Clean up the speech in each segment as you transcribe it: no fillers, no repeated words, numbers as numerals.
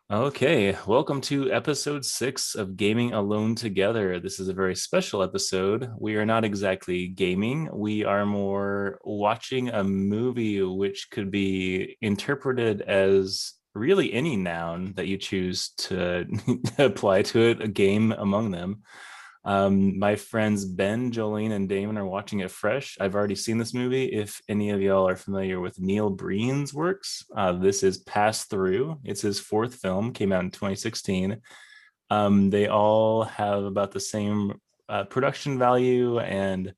Okay, welcome to episode 6 of Gaming Alone Together. This is a very special episode. We are not exactly gaming, we are more watching a movie, which could be interpreted as really any noun that you choose to apply to it, a game among them. My friends Ben, Jolene, and Damon are watching it fresh. I've already seen this movie. If any of y'all are familiar with Neil Breen's works, this is Pass Through. It's his fourth film, came out in 2016. They all have about the same production value and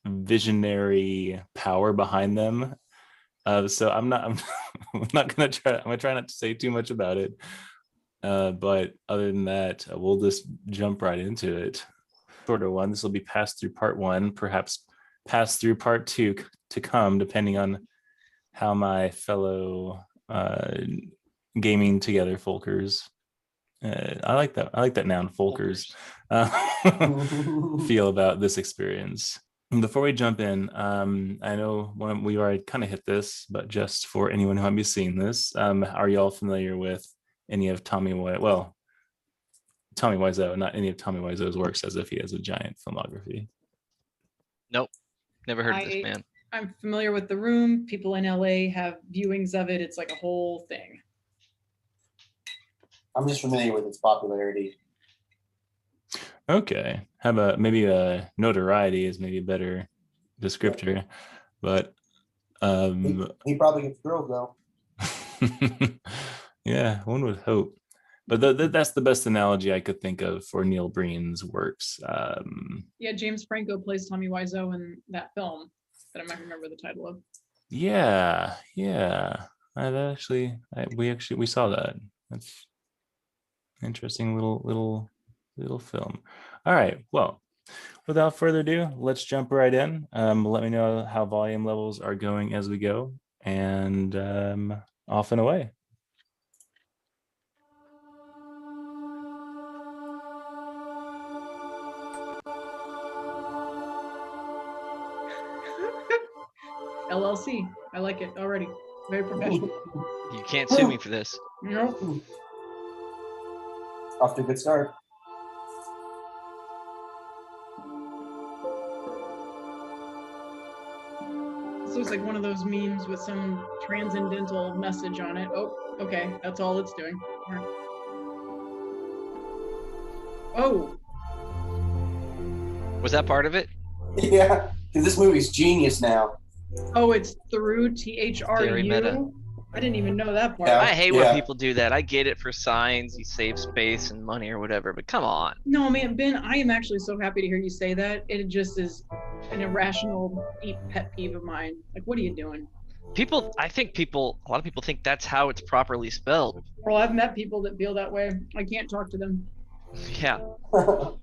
visionary power behind them. So I'm not gonna try. I'm gonna try not to say too much about it. But other than that, we'll just jump right into it. Shorter one. This will be passed through part one, perhaps pass through part two to come, depending on how my fellow gaming together folkers. I like that. I like that noun, folkers. Feel about this experience. Before we jump in, I know we already kind of hit this, but just for anyone who might be seeing this, are y'all familiar with any of Tommy Wiseau, not any of Tommy Wiseau's works, as if he has a giant filmography? Nope, never heard of this man. I'm familiar with The Room. People in LA have viewings of it. It's like a whole thing. I'm just familiar with its popularity. Okay, how about maybe a notoriety is maybe a better descriptor, but he probably gets grilled though. Yeah, one would hope. But that's the best analogy I could think of for Neil Breen's works. Yeah, James Franco plays Tommy Wiseau in that film that I might remember the title of. Yeah. We saw that. That's interesting little film. All right. Well, without further ado, let's jump right in. Let me know how volume levels are going as we go, and off and away. LLC. I like it already. Very professional. You can't sue me for this. Nope. Off to a good start. This looks like one of those memes with some transcendental message on it. Oh, okay. That's all it's doing. All right. Oh. Was that part of it? Yeah, because this movie's genius now. Oh, it's Thru, Thru. Very meta. I didn't even know that part. Yeah. I hate when people do that. I get it for signs, you save space and money or whatever, but come on. No, man, Ben, I am actually so happy to hear you say that. It just is an irrational pet peeve of mine. Like, what are you doing? A lot of people think that's how it's properly spelled. Well, I've met people that feel that way. I can't talk to them. Yeah. Are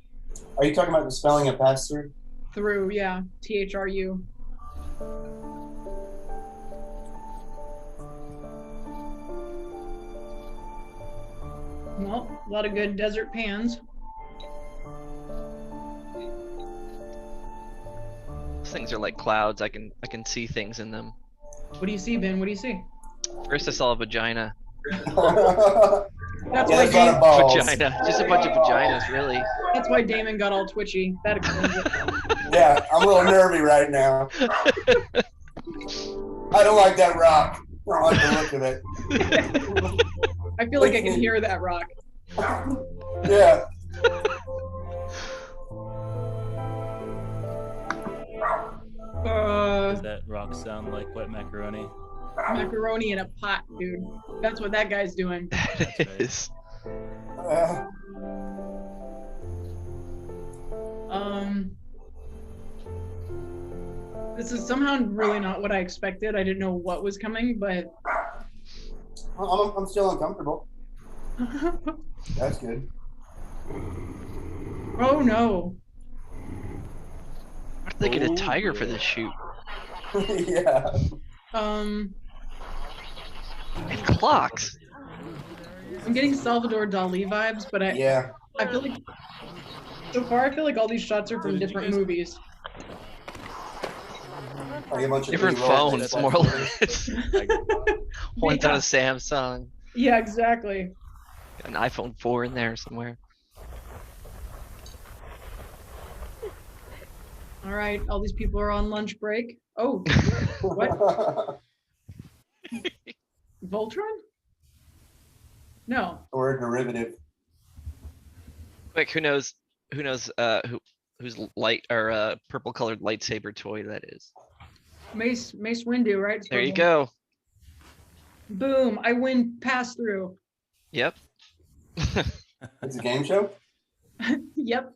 you talking about the spelling of pass through? Thru, yeah. Thru. Well, a lot of good desert pans. Those things are like clouds. I can see things in them. What do you see, Ben? What do you see? First I saw a vagina. That's Yeah, why there's a lot of balls. Vagina. Just a bunch of vaginas, really. That's why Damon got all twitchy. That explains it. Yeah, I'm a little nervy right now. I don't like that rock. I don't like the look of it. I feel like I can hear that rock. Yeah. Does that rock sound like wet macaroni? Macaroni in a pot, dude. That's what that guy's doing. That is. This is somehow really not what I expected. I didn't know what was coming, but I'm still uncomfortable. That's good. oh no. Why did they get a tiger for this shoot? Yeah. And clocks. I'm getting Salvador Dali vibes, but I feel like so far I feel like all these shots are from different movies. Like a bunch of Different B-roll. phones, more or less. One's on a Samsung. Yeah, exactly. Got an iPhone 4 in there somewhere. All right, all these people are on lunch break. Oh, what? Voltron? No. Or a derivative. Quick, who knows whose light or purple colored lightsaber toy that is? Mace Windu, right? It's There you purple. go. Boom! I win pass through. Yep. It's a game show? Yep.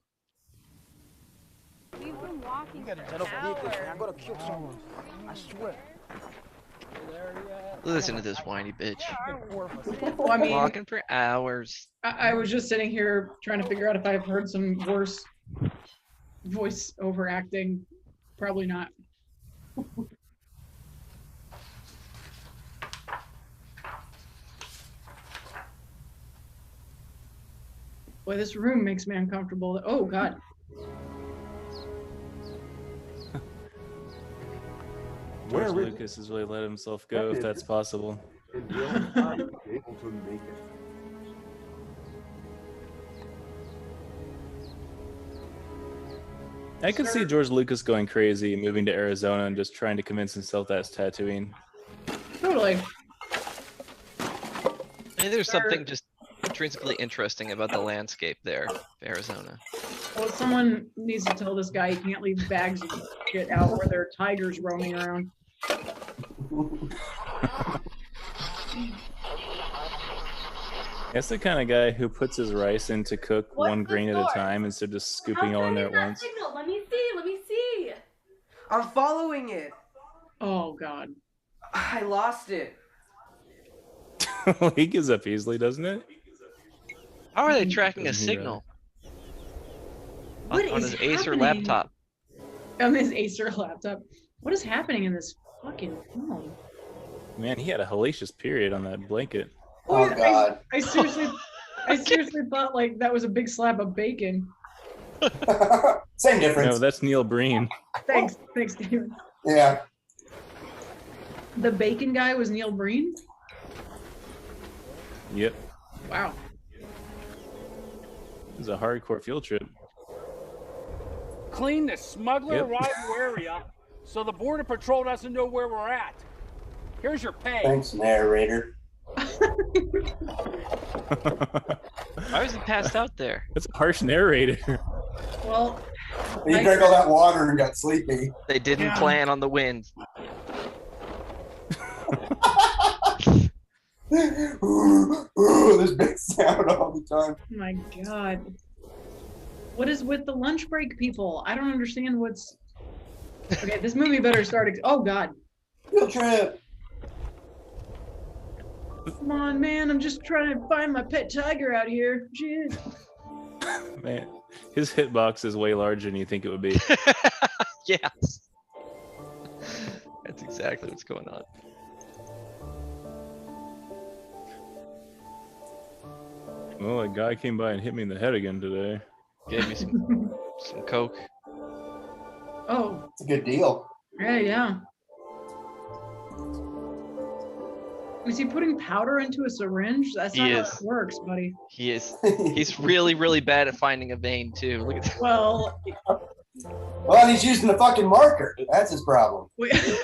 We've been walking for hours. I'm gonna kill someone. I swear. Listen to this whiny bitch. Well, I mean, Walking for hours. I was just sitting here trying to figure out if I've heard some worse voice overacting. Probably not. Boy, this room makes me uncomfortable. Oh, God. George Lucas has really let himself go, if that's possible. I could see George Lucas going crazy, moving to Arizona and just trying to convince himself that's Tatooine. Totally. I mean, there's something just intrinsically interesting about the landscape there, Arizona. Well, someone needs to tell this guy he can't leave bags of shit out where there are tigers roaming around. That's the kind of guy who puts his rice in to cook one grain at a time instead of just scooping all in there at once. Signal? Let me see. Let me see. I'm following it. Oh, God. I lost it. He gives up easily, doesn't it? How are they tracking a Doesn't he, signal? What On is his Acer happening? laptop. On his Acer laptop. What is happening in this fucking phone? Man, he had a hellacious period on that blanket. Oh, God. I seriously thought like that was a big slab of bacon. Same difference. No, that's Neil Breen. Thanks, David. Yeah. The bacon guy was Neil Breen? Yep. Wow. It was a hardcore field trip. Clean the smuggler Yep. arrival area so the border patrol doesn't know where we're at. Here's your pay. Thanks, narrator. Why was he passed out there? That's a harsh narrator. Well, He drank all that water and got sleepy. They didn't Yeah. plan on the wind. This big sound all the time. oh my God. What is with the lunch break people? I don't understand what's. Okay, this movie better start. Oh, God. Field trip. Come on, man. I'm just trying to find my pet tiger out here. Jeez. Man, his hitbox is way larger than you think it would be. Yes. That's exactly what's going on. Well, a guy came by and hit me in the head again today. Gave me some coke. Oh, It's a good deal. yeah. Is he putting powder into a syringe? That's He not how is. it works, buddy. He is. He's really, really bad at finding a vein too. Look at that. Well, Well, he's using the fucking marker. That's his problem. we- Hey,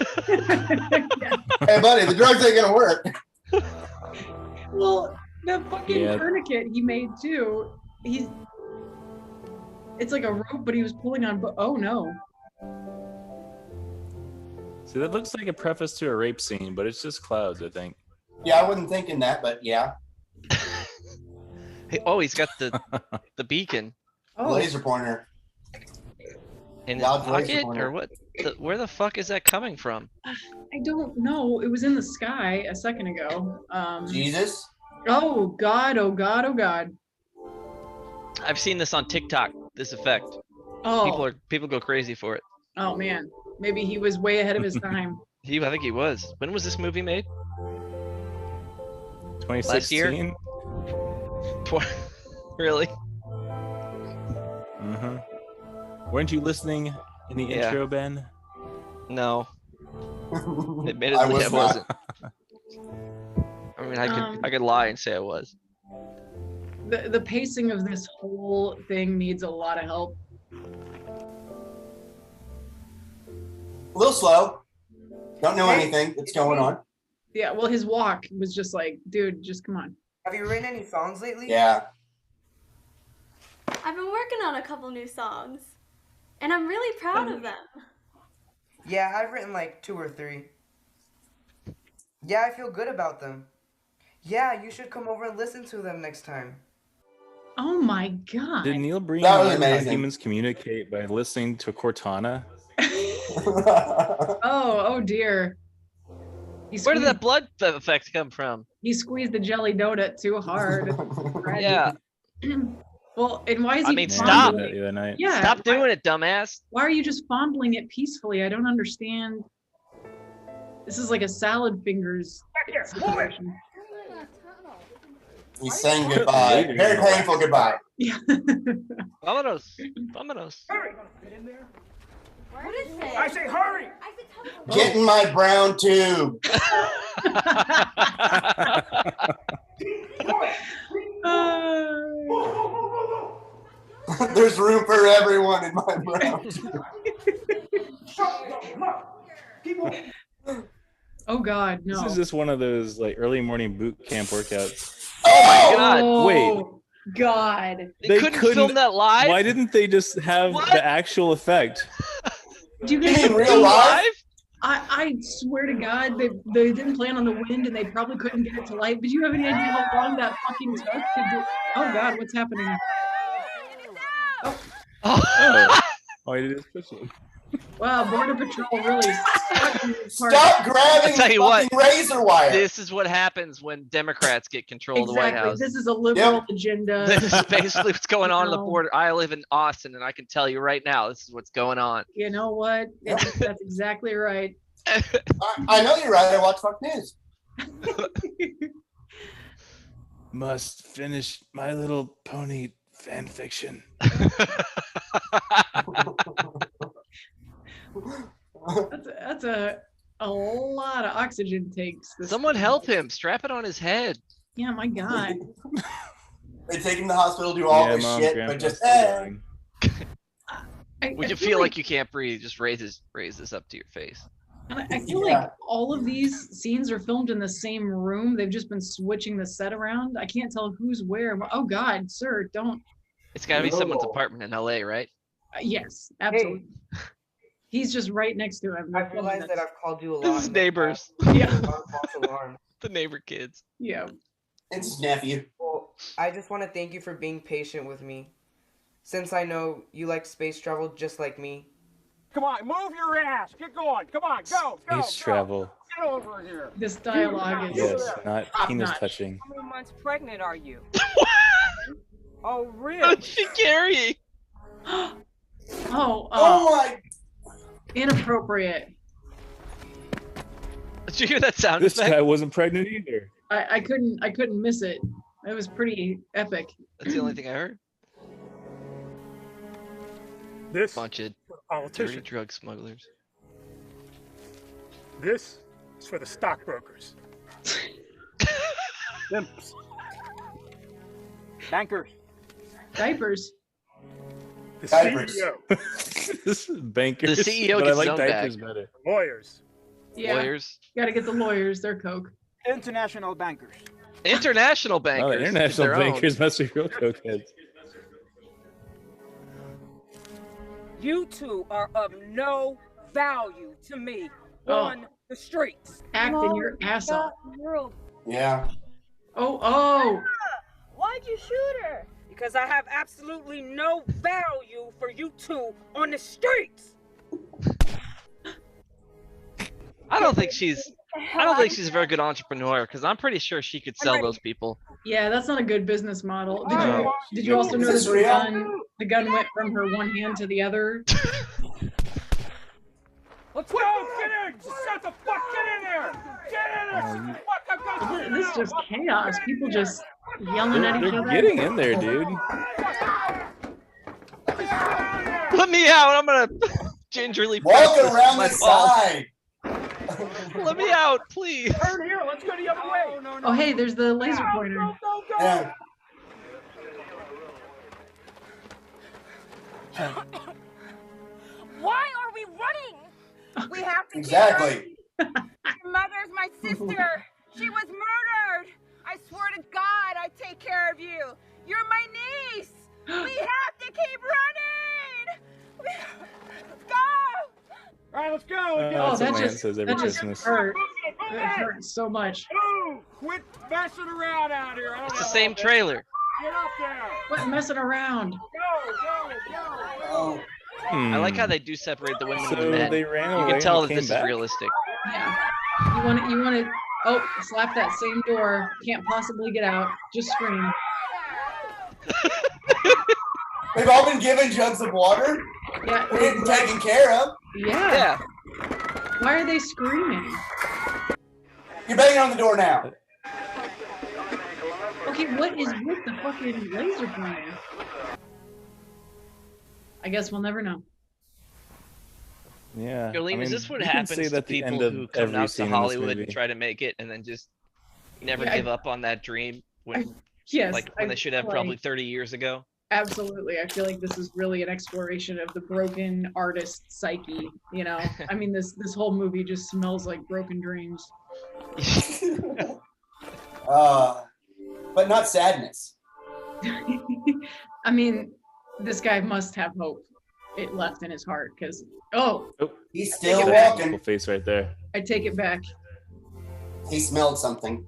buddy, the drugs ain't gonna work. well, the fucking Yeah. tourniquet he made too. It's like a rope, but he was pulling on. Oh no! See, that looks like a preface to a rape scene, but it's just clouds, I think. Yeah, I wasn't thinking that, but yeah. Hey, oh, he's got the beacon Oh, Laser pointer. in his Loud laser pocket, pointer. or what? Where the fuck is that coming from? I don't know. It was in the sky a second ago. Jesus. Oh God! Oh God! Oh God! I've seen this on TikTok. This effect. People Oh, go crazy for it. oh man. Maybe he was way ahead of his time. I think he was. When was this movie made? Last year? 2016? Really? Mm-hmm. Weren't you listening in the Yeah. intro, Ben? No. I Admittedly, was I not. wasn't. I'm mean, I could lie and say I was. The pacing of this whole thing needs a lot of help. A little slow. Don't know anything that's going on. Yeah, well, his walk was just like, dude, just come on. Have you written any songs lately? Yeah. I've been working on a couple new songs, and I'm really proud of them. Yeah, I've written like 2 or 3. Yeah, I feel good about them. Yeah, you should come over and listen to them next time. Oh my god. Did Neil Breen That was learn how amazing. humans communicate by listening to Cortana? Oh dear. Where did that blood effect come from? He squeezed the jelly donut too hard. Yeah. Well, and why is he? I mean, Man, stop. I did that the other night. Yeah. Stop doing it, dumbass. Why are you just fondling it peacefully? I don't understand. This is like a salad fingers situation. He's saying goodbye. Very painful goodbye. Yeah. Vámonos. Vámonos. What is it? I say hurry! I said tell me. Get in my brown tube. There's room for everyone in my brown tube. Oh god, no. This is just one of those like early morning boot camp workouts. Oh my god. Oh, Wait. God. They couldn't film that live? Why didn't they just have What? the actual effect? Do you You guys mean real life? I swear to God, they didn't plan on the wind and they probably couldn't get it to light. Did you have any idea how long that fucking took to do? Oh God, what's happening? Oh. Oh, I just push it. Wow, Border Patrol really stuck in this part. Stop grabbing I'll tell the you what, fucking razor wire. This is what happens when Democrats get control of the White Exactly. House. This is a liberal agenda. This is basically what's going on the No. border. I live in Austin, and I can tell you right now, this is what's going on. You know what? That's exactly right. I know you're right. I watch Fox News. Must finish My Little Pony fan fiction. That's a lot of oxygen takes. Someone help him. Strap it on his head. Yeah, my God. They take him to the hospital, do all this Mom, shit, Grandpa's but just still dying. When you feel like you can't breathe, just raise this up to your face. I feel like all of these scenes are filmed in the same room. They've just been switching the set around. I can't tell who's where. Oh God, sir, don't. It's got to be someone's apartment in LA, right? Yes, absolutely. He's just right next to him. I realize that I've called you a lot. This is neighbors. Yeah. False alarm. The neighbor kids. Yeah. it's his nephew. Well, I just want to thank you for being patient with me. Since I know you like space travel just like me. Come on, move your ass! Get going! Come on, go! Space travel. Get over here! This dialogue is Yes, not penis Top-notch. touching. How many months pregnant are you? Oh, How'd really? she carry? oh, Oh my! inappropriate. Did you hear that sound This effect? guy wasn't pregnant either. I couldn't miss it. It was pretty epic. That's the only thing I heard. This Bunch of dirty politician. drug smugglers. This is for the stockbrokers. Imps. Bankers. Diapers. The Diapers. CEO. This is bankers. The CEO but I gets like his own diapers better. Lawyers. Yeah. Lawyers. Gotta get the lawyers. They're coke. International bankers. International bankers. Oh, the get international their own. bankers must be real cokeheads. You two are of no value to me Oh. on the streets. Acting your ass off. Yeah. Oh. Why'd you shoot her? Because I have absolutely no value for you two on the streets. I don't think she's a very good entrepreneur because I'm pretty sure she could sell those people. Yeah, that's not a good business model. Oh. Did you also Is notice this real? the gun went from her one hand to the other? Let's go! Get in! Just shut the fuck! Get in there! Get in there! Fuck! I've got This is just chaos. People just yelling at each They're other. getting in there, dude. Let me out! I'm gonna gingerly Walk press around my the balls. side. Let me out, please. Turn here. Let's go the other way. Oh, hey, there's the laser pointer. Go, go, go. Yeah. Why are we running? We have to keep Exactly. running. Your mother's my sister. She was murdered. I swear to God, I take care of you. You're my niece. We have to keep running. Let's go. All right, let's go. That's Oh, what that Lance just says every that just Christmas. hurt. Move That hurt so much. Move. Quit messing around out here. It's the same trailer. Get up there. Quit messing around. Go, go, go. Oh. I like how they do separate the women and the So men. they ran You away can and tell that came this back? is realistic. Yeah. You want to. Oh, slap that same door. Can't possibly get out. Just scream. They've all been given jugs of water. Yeah. We're getting taken care of. Yeah. Yeah. Why are they screaming? You're banging on the door now. Okay, what is with the fucking laser pointer? I guess we'll never know. Yeah. Jolene, I is mean, this what you can happens say to that the people end of who come every out to scene in this Hollywood and movie. try to make it and then just never Yeah, give up on that dream when, Yes. like when they should have like- probably 30 years ago? Absolutely. I feel like this is really an exploration of the broken artist psyche, you know? I mean, this whole movie just smells like broken dreams. But not sadness. I mean, this guy must have hope it left in his heart because, oh, He's still That walking. beautiful face right there. I take it back. He smelled something.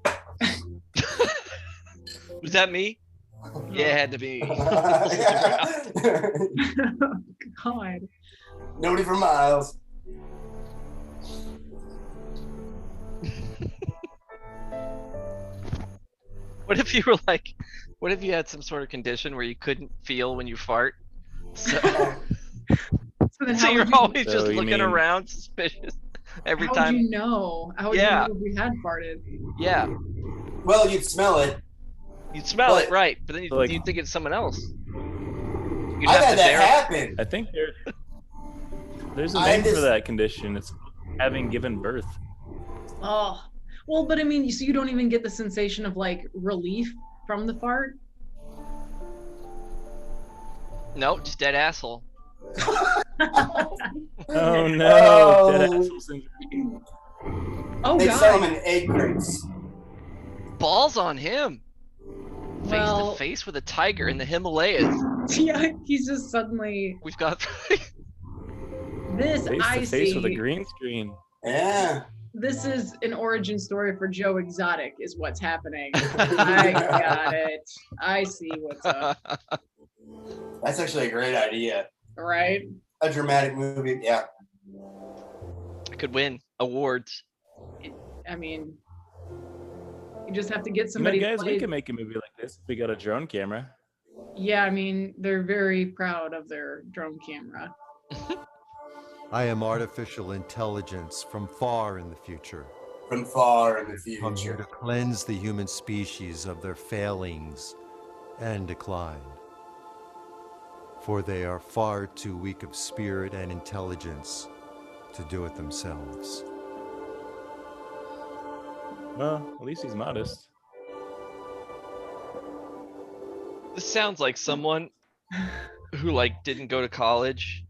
Was that me? Yeah, it had to be. God. Nobody for miles. What if you were like, what if you had some sort of condition where you couldn't feel when you fart? So, So then so how you're would you, always So just you looking mean- around suspicious every how time. would you know? How would Yeah. you know if we had farted? Yeah, Well, you'd smell it. you'd smell it, But- right? But then Like- you'd think it's someone else. You'd I've have had to that verify. happen. I think there's a I name for just- that condition. It's having given birth. Oh, well, but I mean, so you don't even get the sensation of like relief from the fart? No, just dead asshole. Oh no! Oh. Dead asshole syndrome. Oh, They sell God. them in egg crates. Balls on him. Face Well- to face with a tiger in the Himalayas. Yeah, he's just suddenly We've got. this. Face I to face with a see. green screen. Yeah. This is an origin story for Joe Exotic, is what's happening. I got it. I see what's up. That's actually a great idea. Right? A dramatic movie. Yeah. I could win awards. I mean, you just have to get You know, somebody. to guys, we play- can make a movie like this if we got a drone camera. Yeah, I mean, they're very proud of their drone camera. I am artificial intelligence from far in the future. From far in the Come here to future. cleanse the human species of their failings and decline. For they are far too weak of spirit and intelligence to do it themselves. Well, at least he's modest. This sounds like someone who like didn't go to college,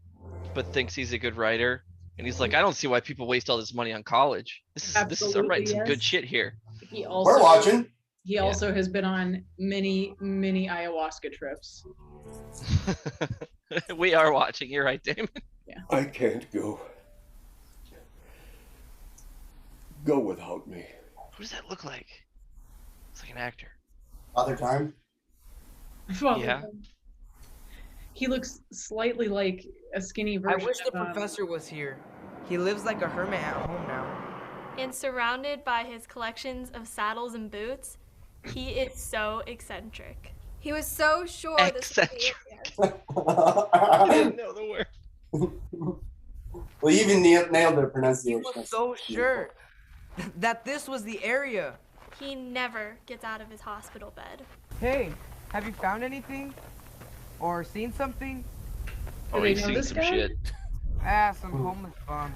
but thinks he's a good writer. And he's like, I don't see why people waste all this money on college. This is I'm Absolutely, writing some good yes. shit here. He also We're watching. He also has been on many ayahuasca trips. We are watching. You're right, Damon. I can't go. Go without me. Who does that look like? It's like an actor. Other time. Well, Yeah. He looks slightly like a skinny I version. wish the of, professor was here. He lives like a hermit at home now. And surrounded by his collections of saddles and boots, he is so eccentric. He was so sure this would be Eccentric. I didn't know the word. Well, you even nailed the He pronunciation. was so sure that this was the area. He never gets out of his hospital bed. Hey, have you found anything? Or seen something? Do Oh, they he's know seen this some guy? shit. Ah, some homeless bum.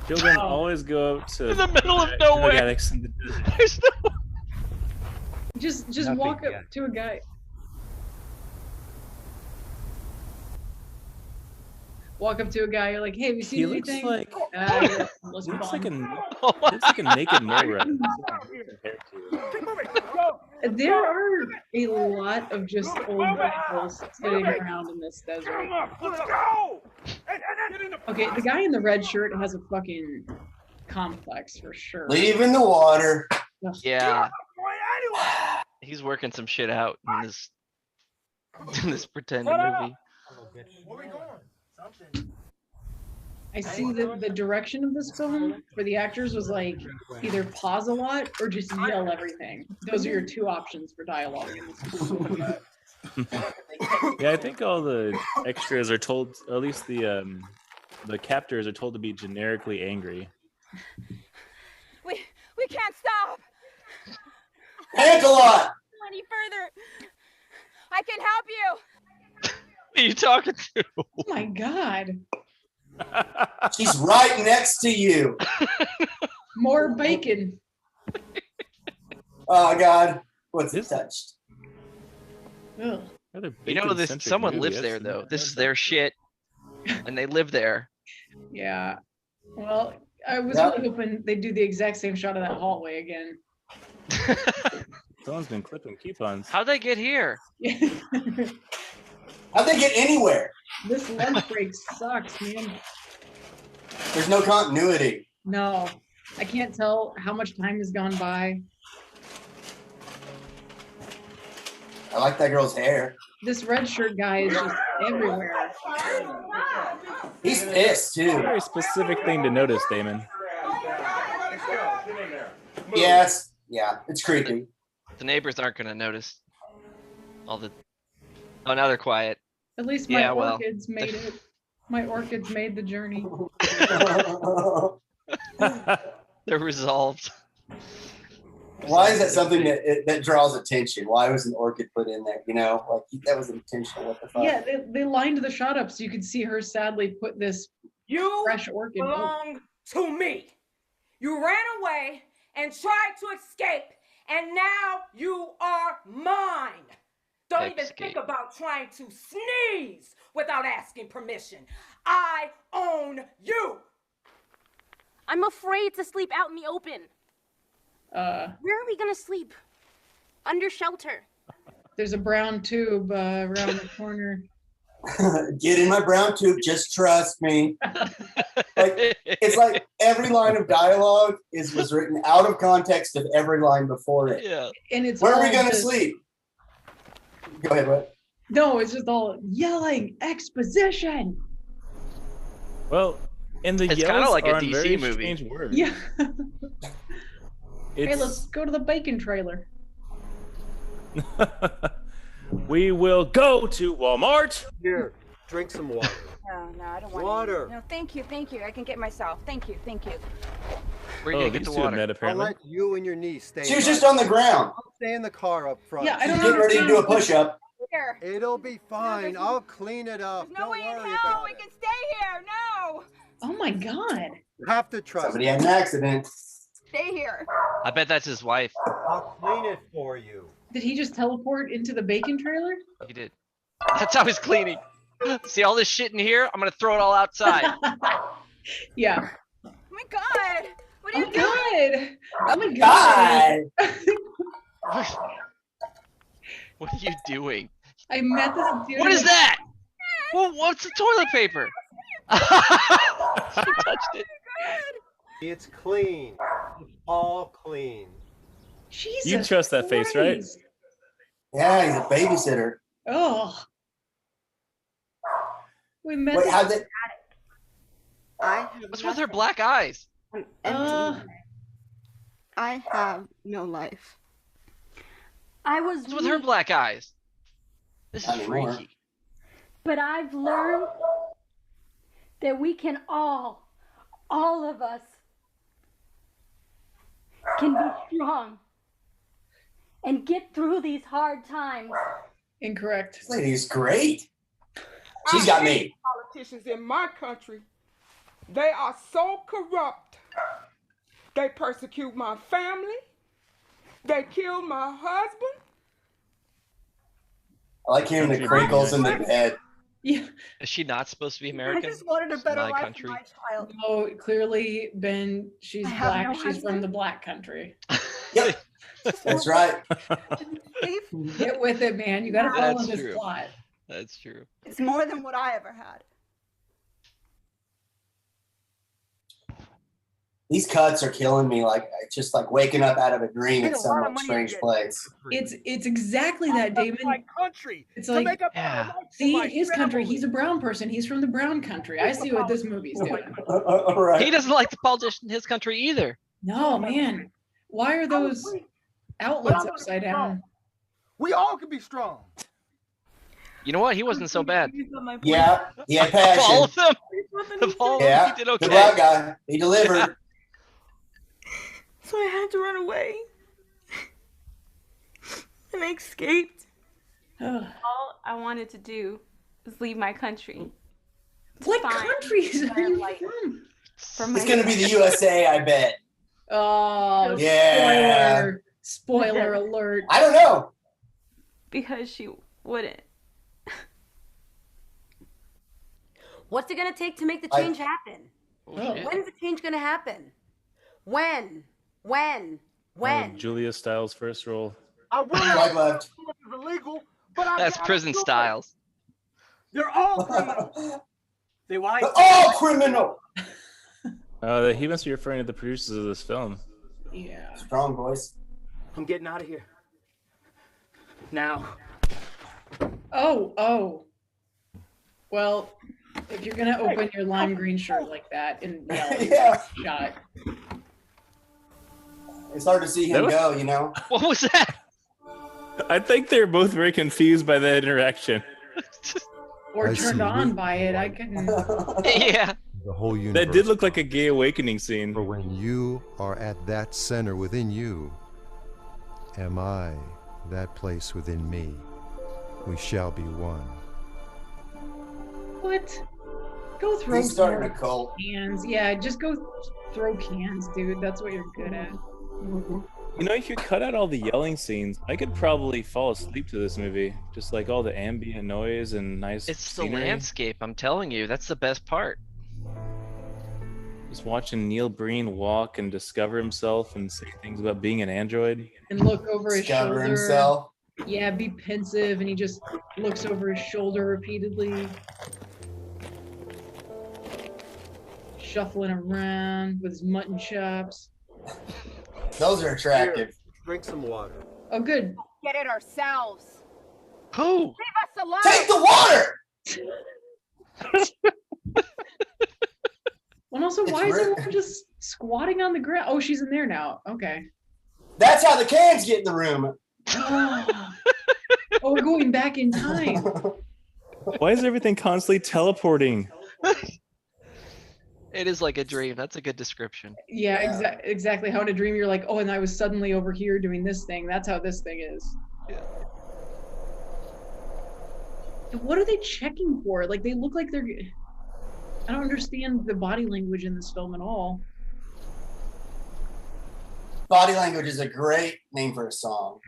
Children always go to In the middle of drug nowhere. addicts in the desert. There's no. Just Nothing walk up yet. to a guy. Walk up to a guy. You're like, "Hey, have you seen He looks anything?" like Yeah, he looks looks like fun. a naked mole rat compared to. There are a lot of just old vehicles sitting around in this desert. Let's go! Okay, the guy in the red shirt has a fucking complex for sure. Leave in the water. Yeah. He's working some shit out in this pretend movie. I see that the direction of this film for the actors was like either pause a lot or just yell everything. Those are your two options for dialogue in this movie. Yeah, I think all the extras are told, or at least the captors are told to be generically angry. We can't stop Pant a lot. any further. I can help you. Who are you talking to? Oh my god. She's right next to you. More bacon. Oh God, what's it touched? Ugh. You know, someone lives there though. This is their shit, and they live there. Yeah. Well, I was really hoping they'd do the exact same shot of that hallway again. Someone's been clipping coupons. How'd they get here? How'd they get anywhere? This lunch break sucks, man. There's no continuity. No, I can't tell how much time has gone by. I like that girl's hair. This red shirt guy is just everywhere. He's pissed too. Very specific thing to notice, Damon. Yes. Yeah, it's creepy. The neighbors aren't gonna notice all the. Oh, now they're quiet. At least my Yeah, well. orchids made it. My orchids made the journey. They're resolved. Why is that something that draws attention? Why was an orchid put in there? You know, like that was intentional. What the fuck? Yeah, they lined the shot up so you could see her sadly put this fresh orchid. belong to me. You ran away and tried to escape, and now you are mine. Don't even think about trying to sneeze without asking permission. I own you. I'm afraid to sleep out in the open. Where are we gonna sleep? Under shelter. There's a brown tube around the corner. Get in my brown tube. Just trust me. It's like every line of dialogue was written out of context of every line before it. Yeah. And it's Where are we all gonna just- sleep? Go ahead, what? No, it's just all yelling exposition. Well, and the It's yells kinda like a are on DC very movie. strange words. Yeah. Hey, It's, let's go to the bacon trailer. we will go to Walmart. Here, drink some water. No, I don't want Water. No, thank you. I can get myself. Thank you. Where are you gonna get the water? Met, I'll apparently. let you and your niece stay. She was just on the ground. I'll stay in the car up front. Yeah, I don't Getting ready to do a push-up. Here. It'll be fine. I'll clean it up. There's no Don't way in worry hell about we it. can stay here. No. Oh my god. You have to trust Somebody me. had an accident. Stay here. I bet that's his wife. I'll clean it for you. Did he just teleport into the bacon trailer? He did. That's how he's cleaning. See all this shit in here? I'm gonna throw it all outside. Yeah. Oh my god. What are Oh you doing? god. Oh my god. What are you doing? I met this dude. What is that? Well, what's the toilet paper? She touched it. It's clean. It's all clean. Jesus You trust that face, right? Christ. Yeah, he's a babysitter. Oh. We met Wait, this- how'd they? What's with her black eyes? Uh, I have no life. What's with her black eyes? This is Not anymore. freaky. But I've learned that we can all of us, can be strong and get through these hard times. Incorrect. This lady's great. She's got me. Politicians in my country. They are so corrupt. They persecute my family. They killed my husband. I like hearing the crinkles in the bed. Yeah. Is she not supposed to be American? I just wanted a It's better my life country. for my child. No, clearly, Ben, she's I have black. no She's from husband. the black country. Yep. That's right. Get with it, man. You got to follow That's this true. plot. That's true. It's more than what I ever had. These cuts are killing me. Like it's just like waking up out of a dream in There's a some lot of like money strange I get. place. It's exactly that, David. My country. It's to like, make a better Yeah. life for see, my his country, family. he's a brown person. He's from the brown country. I see what this movie's doing. All right. He doesn't like the politician in his country either. No, man. Why are those outlets upside down? We all can be strong. You know what? He wasn't so bad. Yeah, he had Of all passion. of them, of all of them, Yeah, he did the okay. black guy, he delivered. So I had to run away. And I escaped. Ugh. All I wanted to do was leave my country. What Fine. countries are you from? From It's gonna be the USA, I bet. Oh, Yeah. Spoiler alert. I don't know. Because she wouldn't. What's it gonna take to make the change happen? When's the change gonna happen? When? Julia Stiles' first role. I realize it's illegal, but I That's gotta prison do it. styles. They're all criminals. They white. They're all criminal. He must be referring to the producers of this film. Yeah. Strong voice. I'm getting out of here. Now. Oh. Well, if you're gonna open your lime green shirt like that and yell, Yeah. shot. It's hard to see him go, you know. What was that? I think they're both very confused by that interaction. Or I turned see. on by it. I couldn't. Yeah. The whole universe. That did look like a gay awakening scene. For when you are at that center within you, am I that place within me? We shall be one. What? Go throw He's starting some a cult. cans. Yeah, just go throw cans, dude. That's what you're good at. You know, if you cut out all the yelling scenes, I could probably fall asleep to this movie. Just like all the ambient noise and nice It's the scenery. landscape. I'm telling you, that's the best part. Just watching Neil Breen walk and discover himself and say things about being an android. And look over his Discover shoulder. himself. Yeah, be pensive, and he just looks over his shoulder repeatedly. Shuffling around with his mutton chops. Those are attractive. Drink some water. Oh, good. Get it ourselves. Who? Leave us alone. Take the water. Well, also, It's why is rare. everyone just squatting on the ground? Oh, she's in there now. Okay. That's how the cans get in the room. Oh, we're going back in time. Why is everything constantly teleporting? It is like a dream. That's a good description. Yeah, exactly. How in a dream you're like, oh, and I was suddenly over here doing this thing. That's how this thing is. Yeah. And what are they checking for? Like, they look like they're... I don't understand the body language in this film at all. Body language is a great name for a song.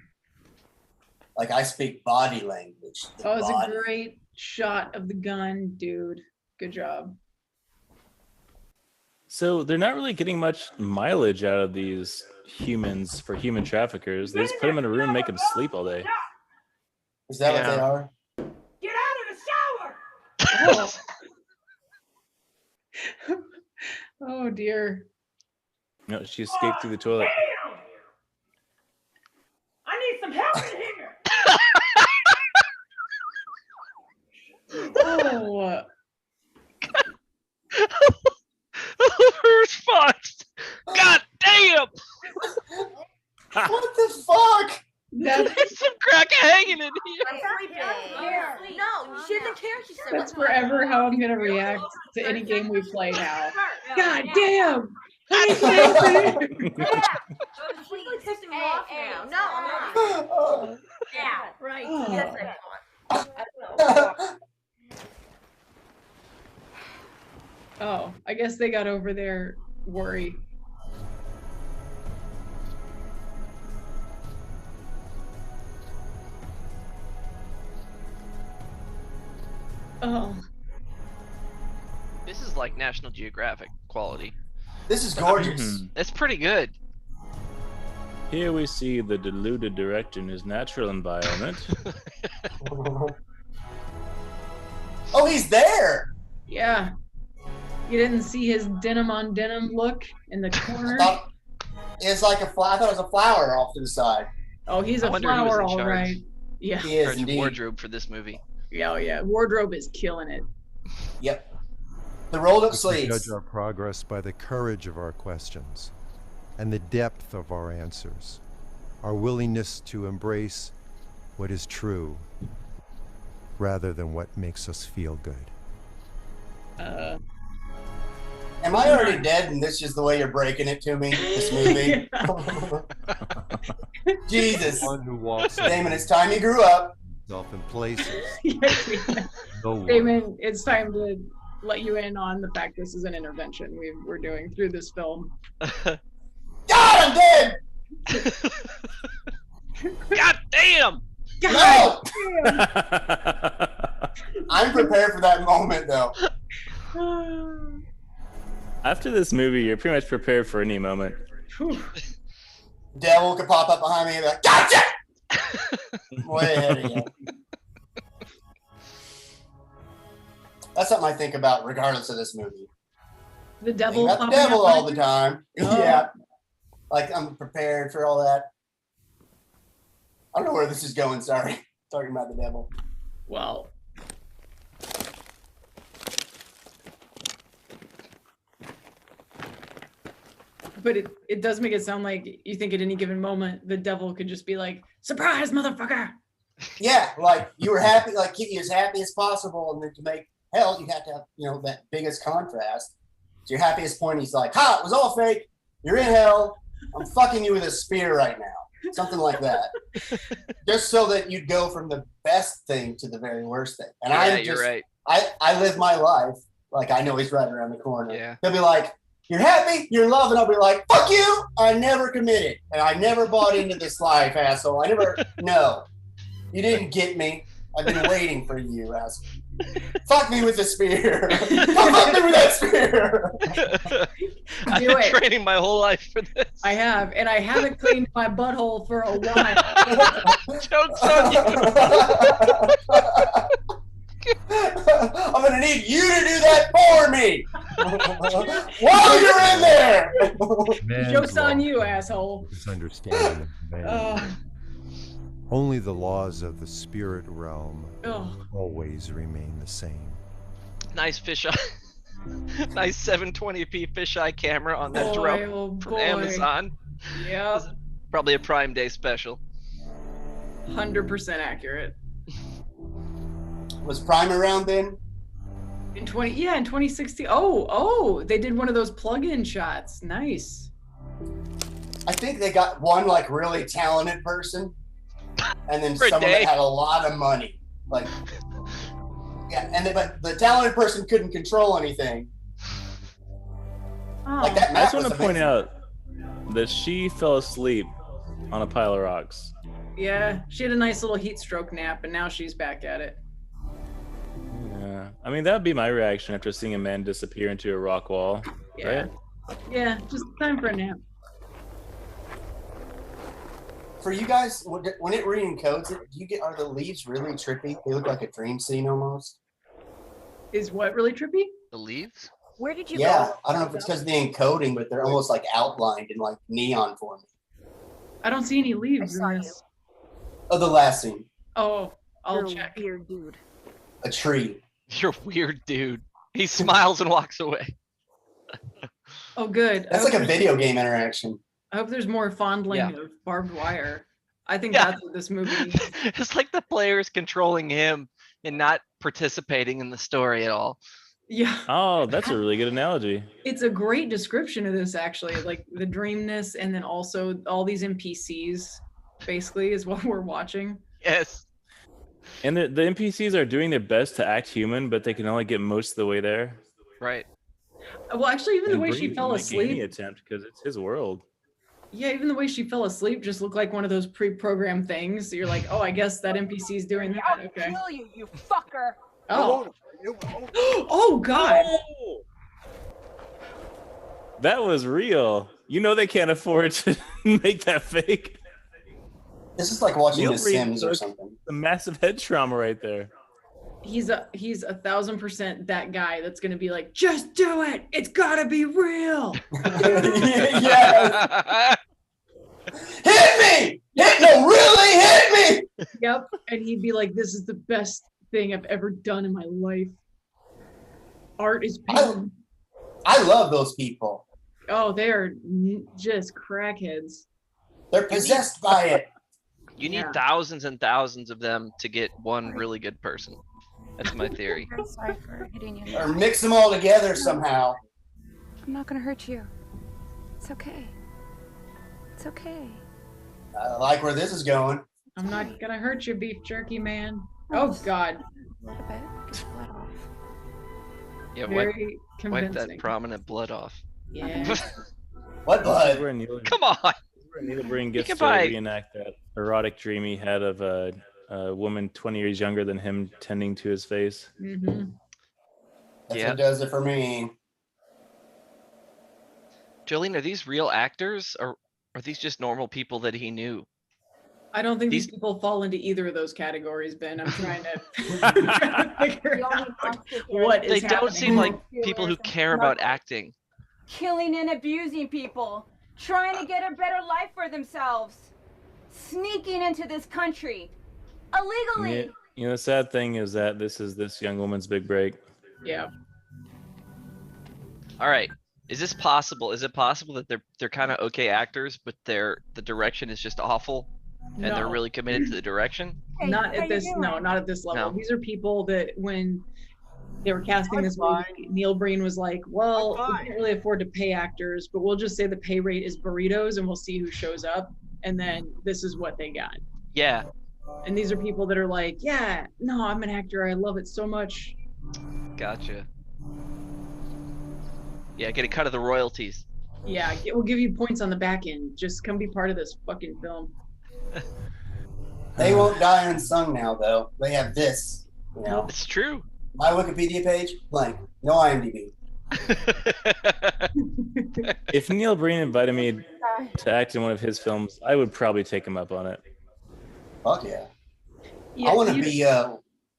Like I speak body language. The Oh, it's a body. great shot of the gun, dude. Good job. So they're not really getting much mileage out of these humans for human traffickers. They just put them in a room, make them sleep all day. Is that what they are? Get out of the shower. Oh, oh dear. No, she escaped through the toilet. Damn. I need some help in here. Oh. Response. God damn. What the fuck? There's some crack hanging in here. No, she doesn't care. She said, That's forever how I'm gonna react to any game we play now. God damn! I can't She's like pissing me off now. No, I'm not. Yeah, right. Yes, I Oh, I guess they got over their worry. Oh. This is like National Geographic quality. This is gorgeous. It's pretty good. Here we see the deluded director in his natural environment. Oh, he's there. Yeah. You didn't see his denim on denim look in the corner? It's like I thought it was a flower off to the side. Oh, he's a flower, all right. Yeah. He is Charge of indeed. wardrobe for this movie. Yeah, yeah. Wardrobe is killing it. Yep. The rolled up We sleeves. judge our progress by the courage of our questions and the depth of our answers, our willingness to embrace what is true rather than what makes us feel good. Am I already dead and this is the way you're breaking it to me, this movie? Jesus. One who walks Damon, it's time you grew up. Himself in places. No one. Damon, it's time to let you in on the fact this is an intervention we're doing through this film. God, I'm dead! God damn! No! I'm prepared for that moment, though. After this movie, you're pretty much prepared for any moment. Devil could pop up behind me and be like, gotcha! Way ahead of you. That's something I think about regardless of this movie. The devil. Think about the devil all the time. Oh. Yeah. Like, I'm prepared for all that. I don't know where this is going, sorry. Talking about the devil. Well. But it does make it sound like you think at any given moment the devil could just be like, surprise, motherfucker! Yeah, like you were happy, like keep you as happy as possible, and then to make hell, you have to have, you know, that biggest contrast. So your happiest point, he's like, ha, it was all fake. You're in hell. I'm fucking you with a spear right now. Something like that. Just so that you'd go from the best thing to the very worst thing. And Yeah, I'm just, you're right. I live my life like I know he's right around the corner. Yeah. He'll be like, you're happy, you're in love, and I'll be like, fuck you, I never committed. And I never bought into this life, asshole. No. You didn't get me. I've been waiting for you, asshole. Fuck me with the spear. Fuck me with that spear. I've Do been it. training my whole life for this. I have, and I haven't cleaned my butthole for a while. Joke's on you. I'm gonna need you to do that for me while you're in there. Joke's on you, asshole. Misunderstanding of man. Only the laws of the spirit realm always remain the same. Nice fisheye. Nice 720p fisheye camera on that Boy, drone oh from boy. Amazon. Yep. Probably a Prime Day special. 100% accurate. Was Prime around then? In 2016. Oh, they did one of those plug-in shots. Nice. I think they got one like really talented person, and then For a someone day. that had a lot of money. Like, yeah, and but the talented person couldn't control anything. Oh. Like that I map just want was to point amazing. out that she fell asleep on a pile of rocks. Yeah, she had a nice little heat stroke nap, and now she's back at it. Yeah, I mean that would be my reaction after seeing a man disappear into a rock wall, Yeah. right? Yeah, just time for a nap. For you guys, when it re-encodes it, are the leaves really trippy? They look like a dream scene almost. Is what really trippy? The leaves? Where did you Yeah, go? I don't know if it's because of the encoding, but they're almost like outlined in like neon for me. I don't see any leaves in this. Oh, the last scene, Oh, I'll You're check. a weird dude. a tree. You're a weird dude. He smiles and walks away. Oh, good. That's like a video game interaction. I hope there's more fondling Yeah. of barbed wire. I think Yeah. that's what this movie needs. It's like the player's controlling him and not participating in the story at all. Yeah. Oh, that's a really good analogy. It's a great description of this, actually. Like the dreamness, and then also all these NPCs, basically, is what we're watching. Yes. And the NPCs are doing their best to act human, but they can only get most of the way there. Right. Well, actually, even the And way she Breen fell can make any asleep. attempt because it's his world. Yeah, even the way she fell asleep just looked like one of those pre-programmed things. So you're like, oh, I guess that NPC is doing that. I'll Okay. kill you, you fucker. Oh. Oh God. That was real. You know they can't afford to make that fake. This is like watching Neil The Breen Sims or took something. a massive head trauma right there. He's 1,000% that guy that's gonna be like, just do it. It's gotta be real. Yes. Hit me! Really hit me! Yep. And he'd be like, this is the best thing I've ever done in my life. Art is pain. I love those people. Oh, they're just crackheads. They're possessed by it. You need Yeah. thousands and thousands of them to get one really good person. That's my theory. I'm sorry for hitting you. Or mix them all together somehow. I'm not gonna hurt you. It's okay. It's okay. I like where this is going. I'm not gonna hurt you, beef jerky man. Oh God. A little bit. Get blood off. Yeah, Very wipe that convincing. prominent blood off. Yeah. What blood? Come on. Neil Breen gets can to buy- reenact that erotic dream he had of a woman 20 years younger than him tending to his face. Mm-hmm. That's what does it for me. Jolene, are these real actors or are these just normal people that he knew? I don't think these people fall into either of those categories, Ben. I'm trying to figure out what is They don't seem happening. like people who care about acting. Killing and abusing people, trying to get a better life for themselves, sneaking into this country illegally. You know, the sad thing is that this is this young woman's big break. Yeah. All right. Is this possible? Is it possible that they're kind of okay actors, but the direction is just awful, and they're No. really committed to the direction? Not at this. No, not at this level. No. These are people that when they were casting this movie, Neil Breen was like, "Well, we can't really afford to pay actors, but we'll just say the pay rate is burritos, and we'll see who shows up." And then this is what they got. Yeah. And these are people that are like, "Yeah, no, I'm an actor. I love it so much." Gotcha. Yeah, get a cut of the royalties. Yeah, we'll give you points on the back end. Just come be part of this fucking film. They won't die unsung now, though. They have this. You know, It's true. my Wikipedia page blank. No IMDb. If Neil Breen invited me to act in one of his films, I would probably take him up on it. Fuck yeah. Yeah, I want to be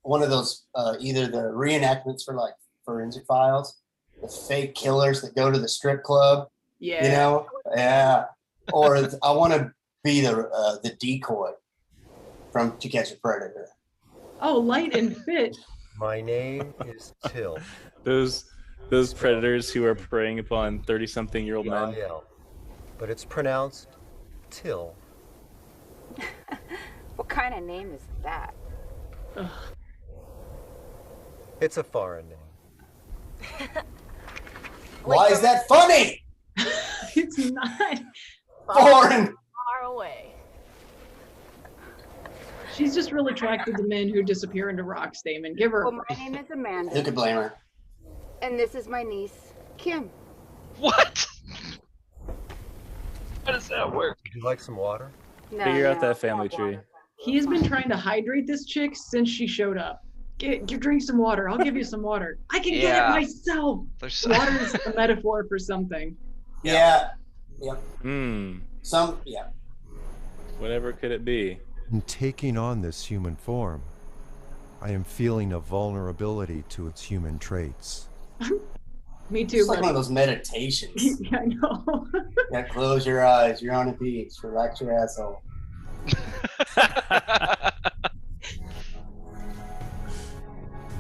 one of those either the reenactments for like Forensic Files, the fake killers that go to the strip club. Yeah. You know, yeah. Or I want to be the decoy from To Catch a Predator. Oh, light and fit. My name is Till. Those predators who are preying upon 30-something-year-old men. But it's pronounced Till. What kind of name is that? It's a foreign name. Why is that funny? It's not. Foreign. Far away. She's just real attracted to men who disappear into rocks, Damon. Give her. a Well, my name is Amanda. Who could blame her? And this is my niece, Kim. What? How does that work? Would you like some water? No, Figure out no, that family tree. He has been trying to hydrate this chick since she showed up. Drink some water. I'll give you some water. I can get it Yeah. myself. There's Water is a metaphor for something. Yeah. Yep. Yeah. Whatever could it be? In taking on this human form, I am feeling a vulnerability to its human traits. Me too. It's like buddy. one of those meditations. Yeah, I know. Yeah, close your eyes. You're on a beach. Relax your asshole.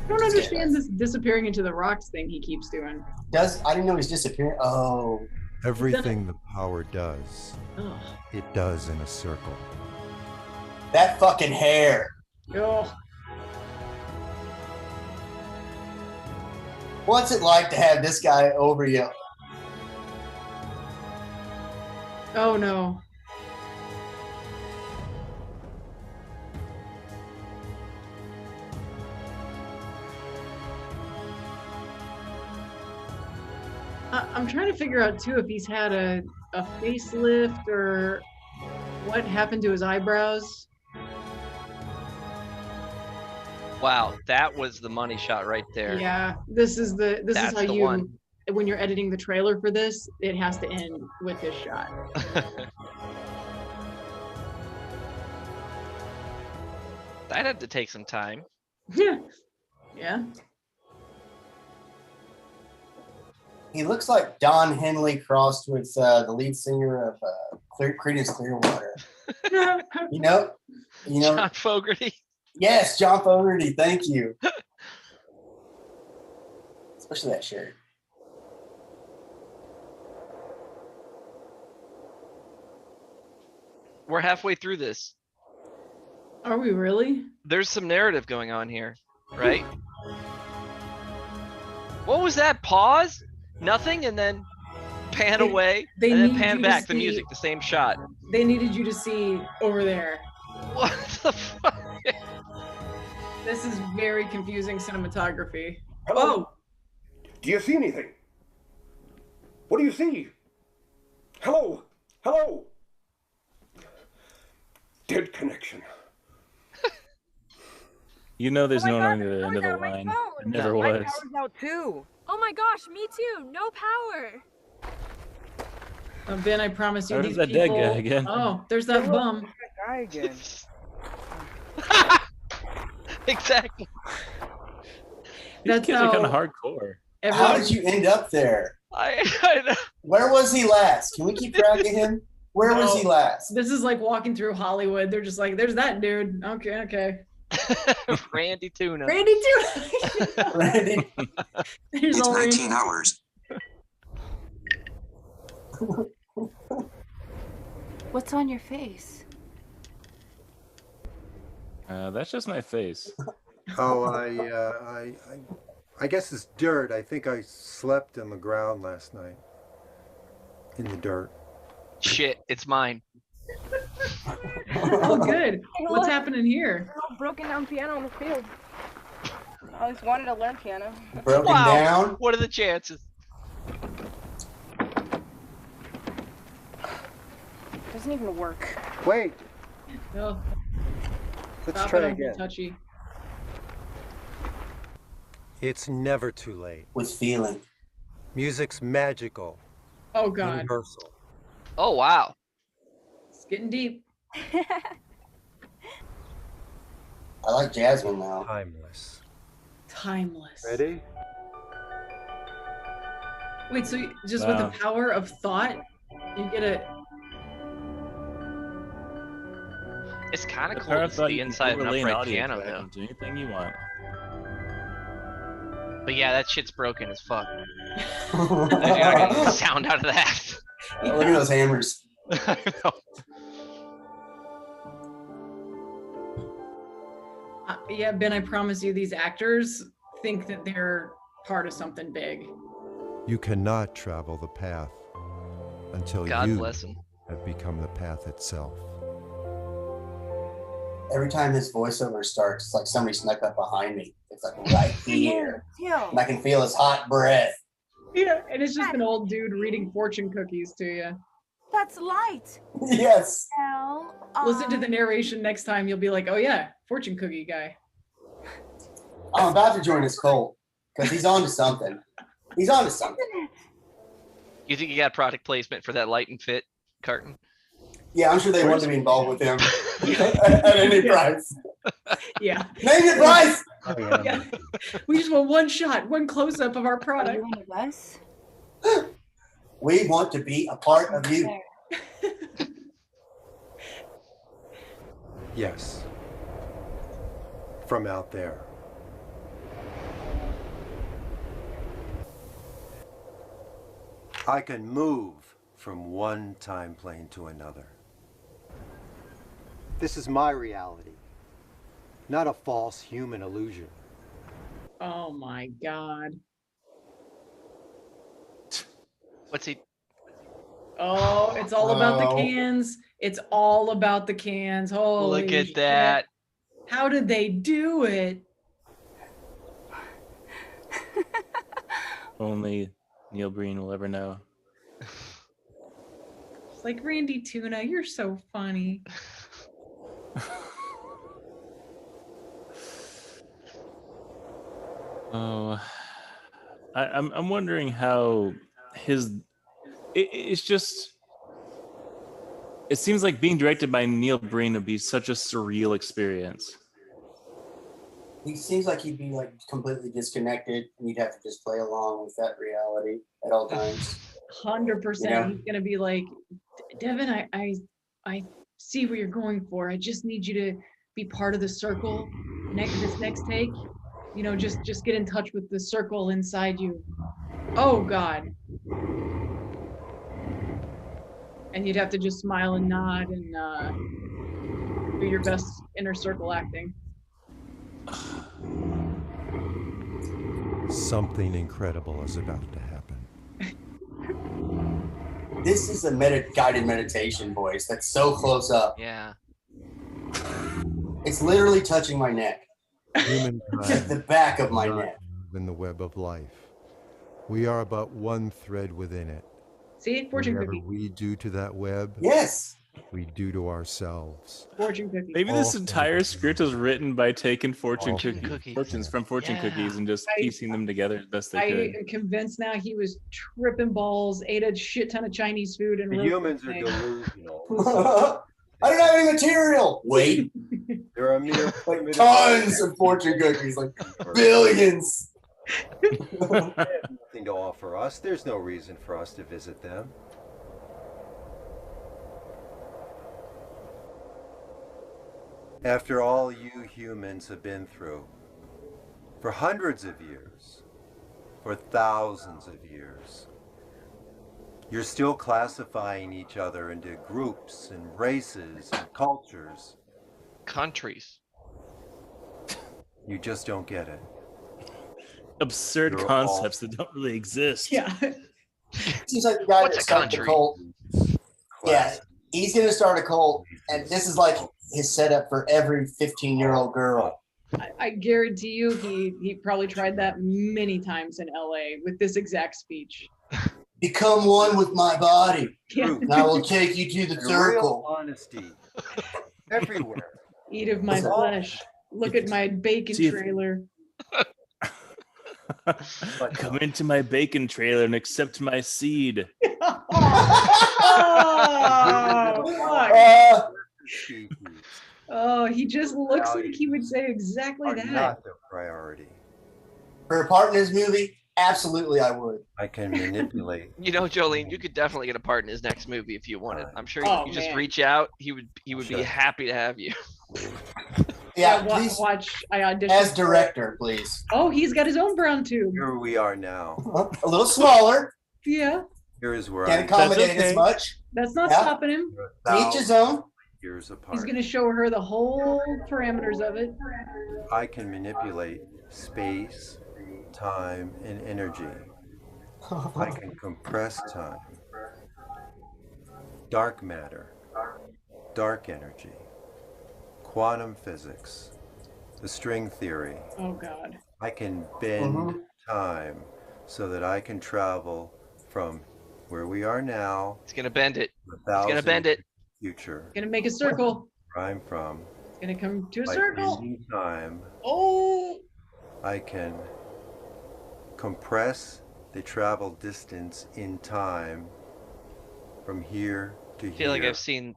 I don't understand this disappearing into the rocks thing he keeps doing. I didn't know he's disappearing. Oh. Everything the power does, Ugh. it does in a circle. That fucking hair. Ugh. What's it like to have this guy over you? Oh no. I'm trying to figure out too if he's had a facelift or what happened to his eyebrows. Wow, that was the money shot right there. Yeah, this is That's how the you one. when you're editing the trailer for this, it has to end with this shot. That had to take some time. Yeah. Yeah. He looks like Don Henley crossed with the lead singer of Creedence Clearwater. You know, John Fogerty. Yes, John Fogerty. Thank you. Especially that shirt. We're halfway through this. Are we really? There's some narrative going on here, right? What was that? Pause? Nothing, and then pan away, they and then need pan you to back. The see- music, the same shot. They needed you to see over there. What the fuck? This is very confusing cinematography. Hello? Do you see anything? What do you see? Hello? Hello? Dead connection. You know there's Oh my no God, one at the end of the line. It never My was. power's out too. Oh my gosh, me too. No power. Ben, I promise you, Oh, these there's that dead people. guy again. Oh, there's that bum. That guy again. Exactly. These That's kids are kind how of hardcore. How did you end up there? I know. Where was he last? Can we keep track of him? Where was he last? This is like walking through Hollywood. They're just like, there's that dude. Okay. Randy Tuna. Randy Tuna. Randy. There's It's only 19 hours. What's on your face? That's just my face. Oh, I guess it's dirt. I think I slept in the ground last night. In the dirt. Shit, it's mine. Oh, good. What's happening here? Broken down piano on the field. I always wanted to learn piano. Broken Wow. down? What are the chances? Doesn't even work. Wait, No. let's Stop try it, Uncle again. Touchy. It's never too late. With feeling. Music's magical, Oh God, universal. Oh wow. it's getting deep. I like Jasmine now. Timeless. Timeless. Ready? Wait, so just with Wow. the power of thought, you get a. It's kind of The cool power to of thought, see you can inside an overlay an upright audio piano track though. into anything you want. But yeah, that shit's broken as fuck. You're not gonna get the sound out of that. Oh, look at those hammers. I know. Yeah, Ben, I promise you, these actors think that they're part of something big. You cannot travel the path until God you bless him. have become the path itself. Every time his voiceover starts, it's like somebody snuck up behind me. It's like right here. And I can feel his hot breath. Yeah, and it's just an old dude reading fortune cookies to you. That's light. Yes. L Listen to the narration next time. You'll be like, oh yeah, fortune cookie guy. I'm about to join his cult because he's on to something. He's on to something. You think you got product placement for that light and fit carton? Yeah, I'm sure they want to be involved with him at any price. Yeah. Name your price. Yeah. We just want one shot, one close up of our product. We want to be a part of you. Yes. From out there. I can move from one time plane to another. This is my reality, not a false human illusion. Oh my God. What's he? Oh, it's all about the Oh. cans. It's all about the cans. Holy Look at shit. that. How did they do it? Only Neil Breen will ever know. It's like, Randy Tuna, you're so funny. Oh, I'm wondering how it's just. It seems like being directed by Neil Breen would be such a surreal experience. He seems like he'd be like completely disconnected, and you'd have to just play along with that reality at all times. 100%. Yeah. He's gonna be like, Devin, I see what you're going for. I just need you to be part of the circle. This next take, just get in touch with the circle inside you. Oh God. And you'd have to just smile and nod and do your best inner circle acting. Something incredible is about to happen. This is a guided meditation voice that's so close up. Yeah. It's literally touching my neck. Humankind The back of my does not neck. move in the web of life. We are but one thread within it. See, fortune Whatever cookie. we do to that web, yes, we do to ourselves. Fortune cookie. Maybe this entire script was written by taking fortunes from fortune Yeah. cookies and just piecing them together as best they I could. am convinced now he was tripping balls, ate a shit ton of Chinese food, and The wrote humans this are thing. delusional. I don't have any material. Wait. There are mere like tons of fortune cookies, like billions. They have nothing to offer us. There's no reason for us to visit them. After all you humans have been through, for hundreds of years, for thousands of years, you're still classifying each other into groups and races and cultures. Countries. You just don't get it. Absurd You're concepts that don't really exist. Yeah. Seems like the guy What's that a started the country? cult. Yeah, he's gonna start a cult, and this is like his setup for every 15-year-old girl. I guarantee you he probably tried that many times in LA with this exact speech. Become one with my body, Yeah. and I will take you to the And circle. real honesty everywhere. Eat of my flesh. Look at my bacon See if- trailer. Come into my bacon trailer and accept my seed. Oh, fuck. Oh, he just looks like he would say exactly Are that. not the priority. For a part in his movie, absolutely I would. I can manipulate. You know, Jolene, you could definitely get a part in his next movie if you wanted. I'm sure Oh, you just man. reach out. He would be Sure. happy to have you. Yeah, I please, watch. I auditioned as for it. director, please. Oh, he's got his own brown tube. Here we are now. A little smaller. Yeah, Here is where Can't I'm accommodate okay. as much. that's not Yeah. stopping him. Each his own. years apart. He's gonna show her the whole parameters of it. I can manipulate space, time, and energy. I can compress time. Dark matter, dark energy, quantum physics, the string theory. Oh God. I can bend time so that I can travel from where we are now. He's gonna bend it. to He's gonna 1,000 bend it. Future. Gonna make a circle. Where I'm from. It's gonna come to a By circle. bending time, Oh. I can compress the travel distance in time from here to I here. feel like I've seen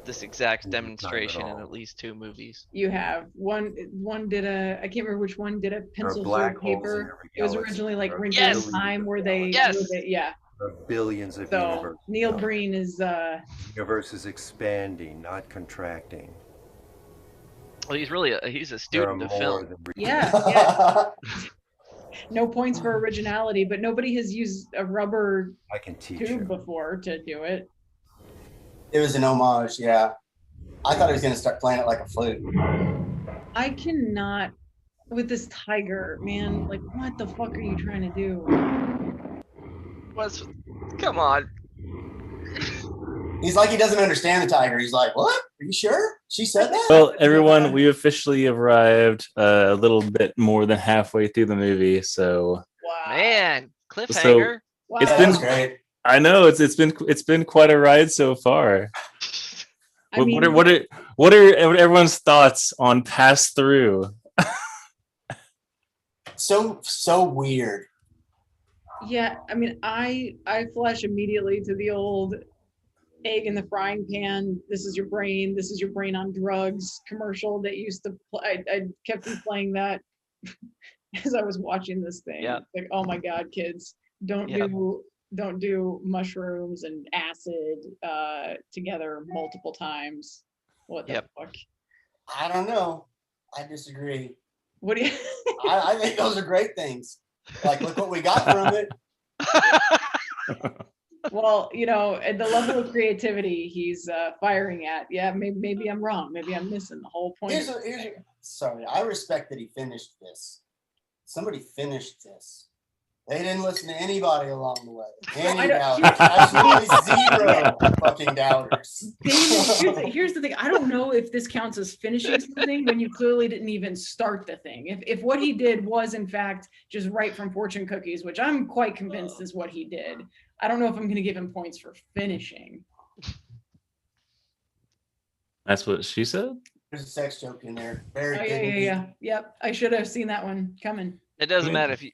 this exact Not at demonstration in all. at least 2 movies. You have one did a, I can't remember which one did a pencil black through holes in paper. every It was galaxy. originally like There are Wrinkles in billions Time of where they, galaxies. yeah. There are billions of So universes. Neil now. Breen is The universe is expanding, not contracting. Well, he's really he's a There are student of more film. than yeah. No points for originality, but nobody has used a rubber I can teach tube you. before to do it. It was an homage, yeah. I thought he was gonna start playing it like a flute. I cannot with this tiger, man. Like, what the fuck are you trying to do? What's? Come on. He's like he doesn't understand the tiger. He's like, what? Are you sure? She said that? Well, everyone, we officially arrived a little bit more than halfway through the movie. So, Man, cliffhanger. Wow. It's That was been great. I know it's been quite a ride so far. I mean, What are everyone's thoughts on Pass Through? So weird. yeah, I mean, I flash immediately to the old egg in the frying pan. This is your brain. This is your brain on drugs commercial that used to play. I kept replaying that as I was watching this thing. Yeah. Like, oh my God, kids, don't Yeah. do mushrooms and acid together multiple times. What the fuck? I don't know. I disagree. What do you? I think those are great things. Like, look what we got from it. Well, you know, at the level of creativity he's firing at, yeah, maybe I'm wrong. Maybe I'm missing the whole point. Sorry, I respect that he finished this. Somebody finished this. They didn't listen to anybody along the way. Any doubters. Absolutely zero fucking doubters. David, here's the thing. I don't know if this counts as finishing something when you clearly didn't even start the thing. If what he did was in fact just right from fortune cookies, which I'm quite convinced is what he did, I don't know if I'm going to give him points for finishing. That's what she said? There's a sex joke in there. Very Oh, good. yeah. Yep. I should have seen that one coming. It doesn't matter if you.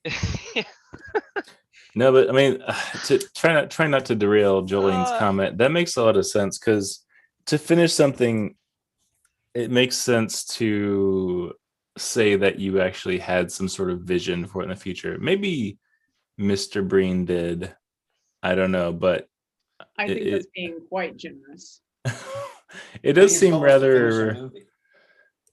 No, but I mean, to try not to derail Jolene's comment. That makes a lot of sense because to finish something, it makes sense to say that you actually had some sort of vision for it in the future. Maybe Mr. Breen did. I don't know, but I think that's being quite generous. it does seem rather.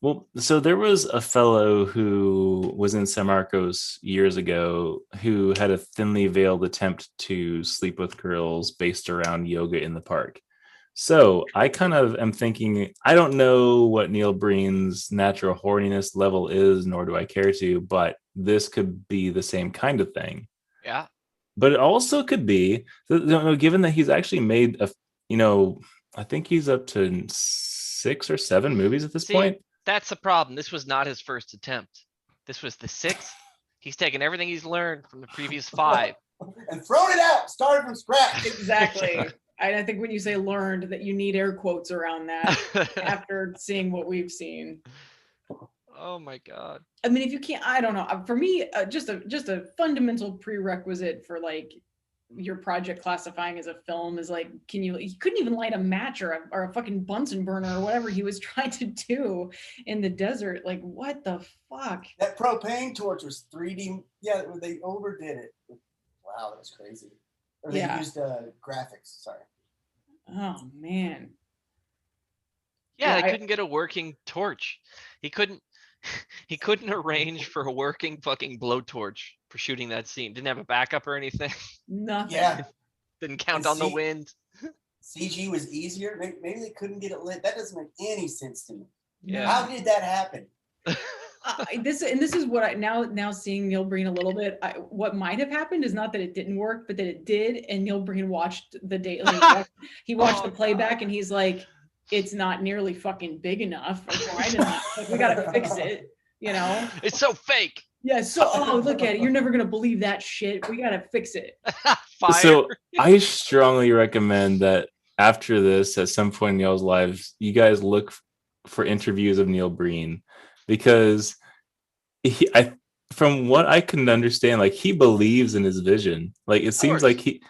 Well, so there was a fellow who was in San Marcos years ago who had a thinly veiled attempt to sleep with girls based around yoga in the park. So I kind of am thinking, I don't know what Neil Breen's natural horniness level is, nor do I care to, but this could be the same kind of thing. Yeah. But it also could be, given that he's actually made I think he's up to 6 or 7 movies at this point. That's the problem. This was not his first attempt. This was the 6th. He's taken everything he's learned from the previous 5 and thrown it out, started from scratch. Exactly. I think when you say learned, that you need air quotes around that after seeing what we've seen. Oh my God. I mean, if you can't, I don't know. For me, just a fundamental prerequisite for like your project classifying as a film is like, he couldn't even light a match or a fucking Bunsen burner or whatever he was trying to do in the desert. Like, what the fuck? That propane torch was 3D. Yeah, they overdid it. Wow, that was crazy. Or they used graphics. Sorry. Oh man. Yeah, they couldn't get a working torch. He couldn't arrange for a working fucking blowtorch for shooting that scene. Didn't have a backup or anything. Nothing. Yeah. Didn't count on the wind. CG was easier. Maybe they couldn't get it lit. That doesn't make any sense to me. Yeah. How did that happen? This is what I now seeing Neil Breen a little bit. What might have happened is not that it didn't work, but that it did. And Neil Breen watched the he watched the playback, and he's like, "It's not nearly fucking big enough. Like, we gotta fix it. You know, it's so fake." Yeah. So look at it. You're never gonna believe that shit. We gotta fix it. Fire. So I strongly recommend that after this, at some point in y'all's lives, you guys look for interviews of Neil Breen, because from what I can understand, like he believes in his vision. Like it seems like he's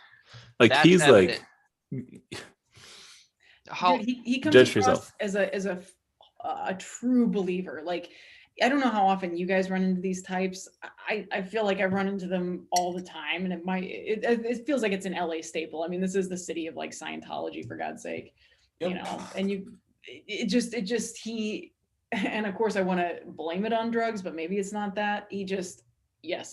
evident. Dude, he comes judge across yourself as a true believer. Like, I don't know how often you guys run into these types. I feel like I run into them all the time, and it feels like it's an LA staple. I mean, this is the city of like Scientology, for God's sake. Yep. You know, and and of course I want to blame it on drugs, but maybe it's not that.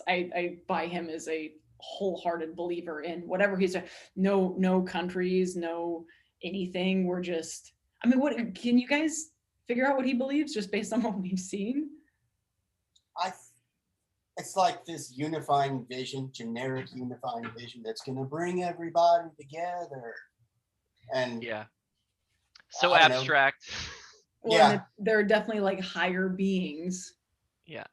I buy him as a wholehearted believer in whatever he's no countries, no anything. We're just, I mean, what can you guys figure out what he believes just based on what we've seen? It's like this unifying vision, generic unifying vision that's going to bring everybody together. And yeah, so abstract. Well, yeah, there are definitely like higher beings. Yeah.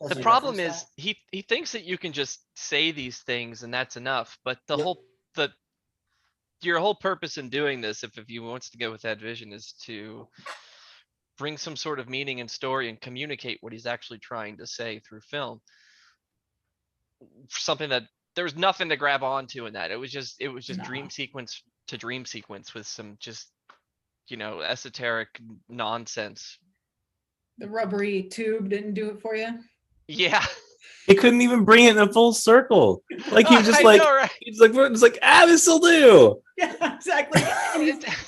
The problem is he thinks that you can just say these things and that's enough. But your whole purpose in doing this, if he wants to go with that vision, is to bring some sort of meaning and story and communicate what he's actually trying to say through film. Something that there was nothing to grab onto in that. It was just dream sequence to dream sequence with some just esoteric nonsense. The rubbery tube didn't do it for you. Yeah. He couldn't even bring it in a full circle. Like he was just I know, right? he's like this will do. Yeah, exactly.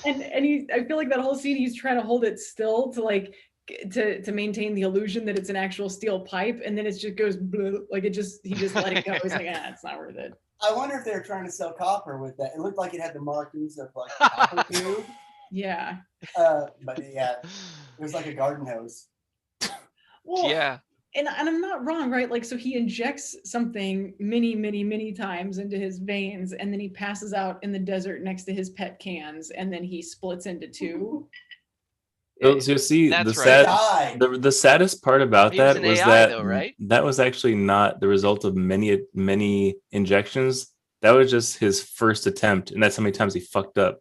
And he, I feel like that whole scene, he's trying to hold it still to maintain the illusion that it's an actual steel pipe, and then it just goes like he just let it go. He's like, it's not worth it. I wonder if they were trying to sell copper with that. It looked like it had the markings of like copper tube. Yeah. But yeah, it was like a garden hose. Well, yeah. And I'm not wrong, right? Like, so he injects something many times into his veins, and then he passes out in the desert next to his pet cans, and then he splits into two. So you see, the saddest part about that was that was actually not the result of many injections. That was just his first attempt, and that's how many times he fucked up.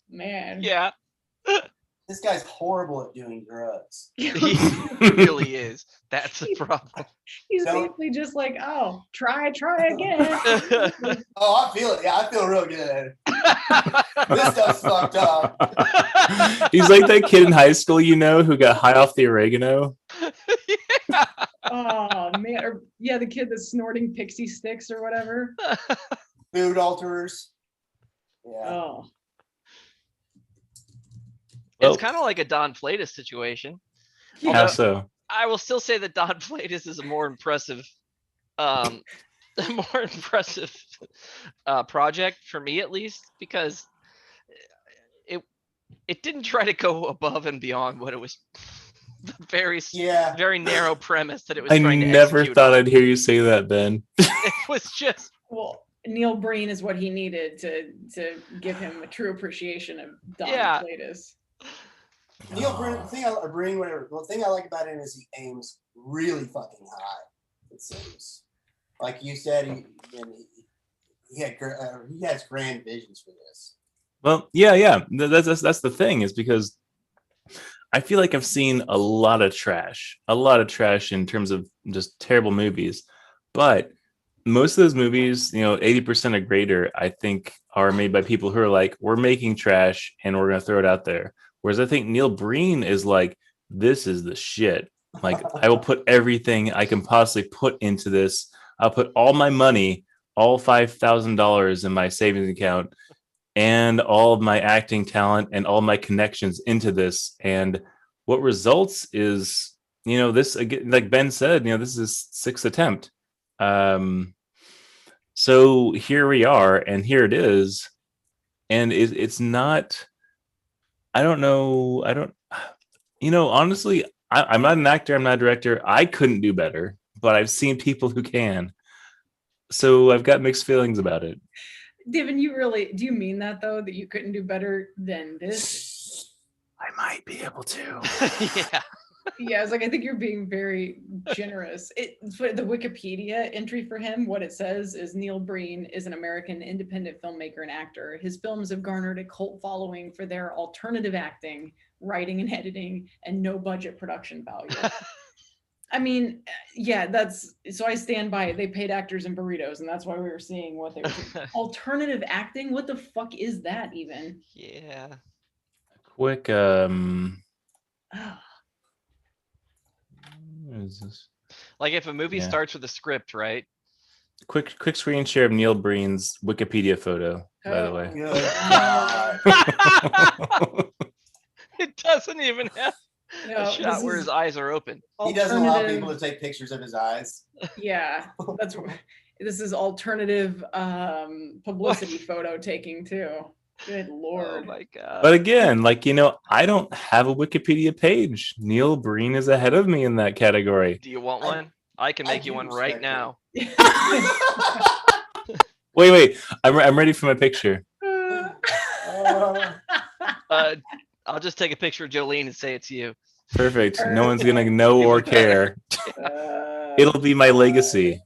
Man. Yeah. This guy's horrible at doing drugs. He really is. That's the problem. He's basically just like, oh, try again. I feel it. Yeah, I feel real good. This stuff's fucked up. He's like that kid in high school, who got high off the oregano. Yeah. Oh man, the kid that's snorting pixie sticks or whatever. Food alters. Yeah. Oh. It's kind of like a Don Flatus situation. How so? I will still say that Don Flatus is a more impressive, project for me, at least, because it didn't try to go above and beyond what it was. The very narrow premise that it was. I trying to never execute thought on. I'd hear you say that, Ben. It was just Neil Breen is what he needed to give him a true appreciation of Don Flatus. Neil Breen, the thing I like about him is he aims really fucking high. It seems like you said he has grand visions for this. Well, yeah. That's the thing, is because I feel like I've seen a lot of trash in terms of just terrible movies, but most of those movies, 80% or greater, I think, are made by people who are like, we're making trash and we're gonna throw it out there. Whereas I think Neil Breen is like, this is the shit. Like, I will put everything I can possibly put into this. I'll put all my money, all $5,000 in my savings account, and all of my acting talent and all my connections into this. And what results is, this, again, like Ben said, this is his sixth attempt. So here we are, and here it is. And it's not... I don't know. Honestly, I'm not an actor. I'm not a director. I couldn't do better, but I've seen people who can. So I've got mixed feelings about it. Devin, do you mean that though, that you couldn't do better than this? I might be able to. Yeah. Yeah, I was like, I think you're being very generous. The Wikipedia entry for him, what it says is Neil Breen is an American independent filmmaker and actor. His films have garnered a cult following for their alternative acting, writing and editing, and no budget production value. I mean, yeah, so I stand by it. They paid actors in burritos, and that's why we were seeing what they were doing. Alternative acting? What the fuck is that even? Yeah. Quick, what is this? Like if a movie starts with a script, right? Quick screen share of Neil Breen's Wikipedia photo, by the way. It doesn't even have a shot where his eyes are open. He doesn't allow people to take pictures of his eyes. Yeah, this is alternative publicity photo taking too. Good Lord. Oh my God. But again, I don't have a Wikipedia page. Neil Breen is ahead of me in that category. Do you want one? I can make you one right now. Wait. I'm ready for my picture. I'll just take a picture of Jolene and say it's you. Perfect. No one's gonna know or care. It'll be my legacy.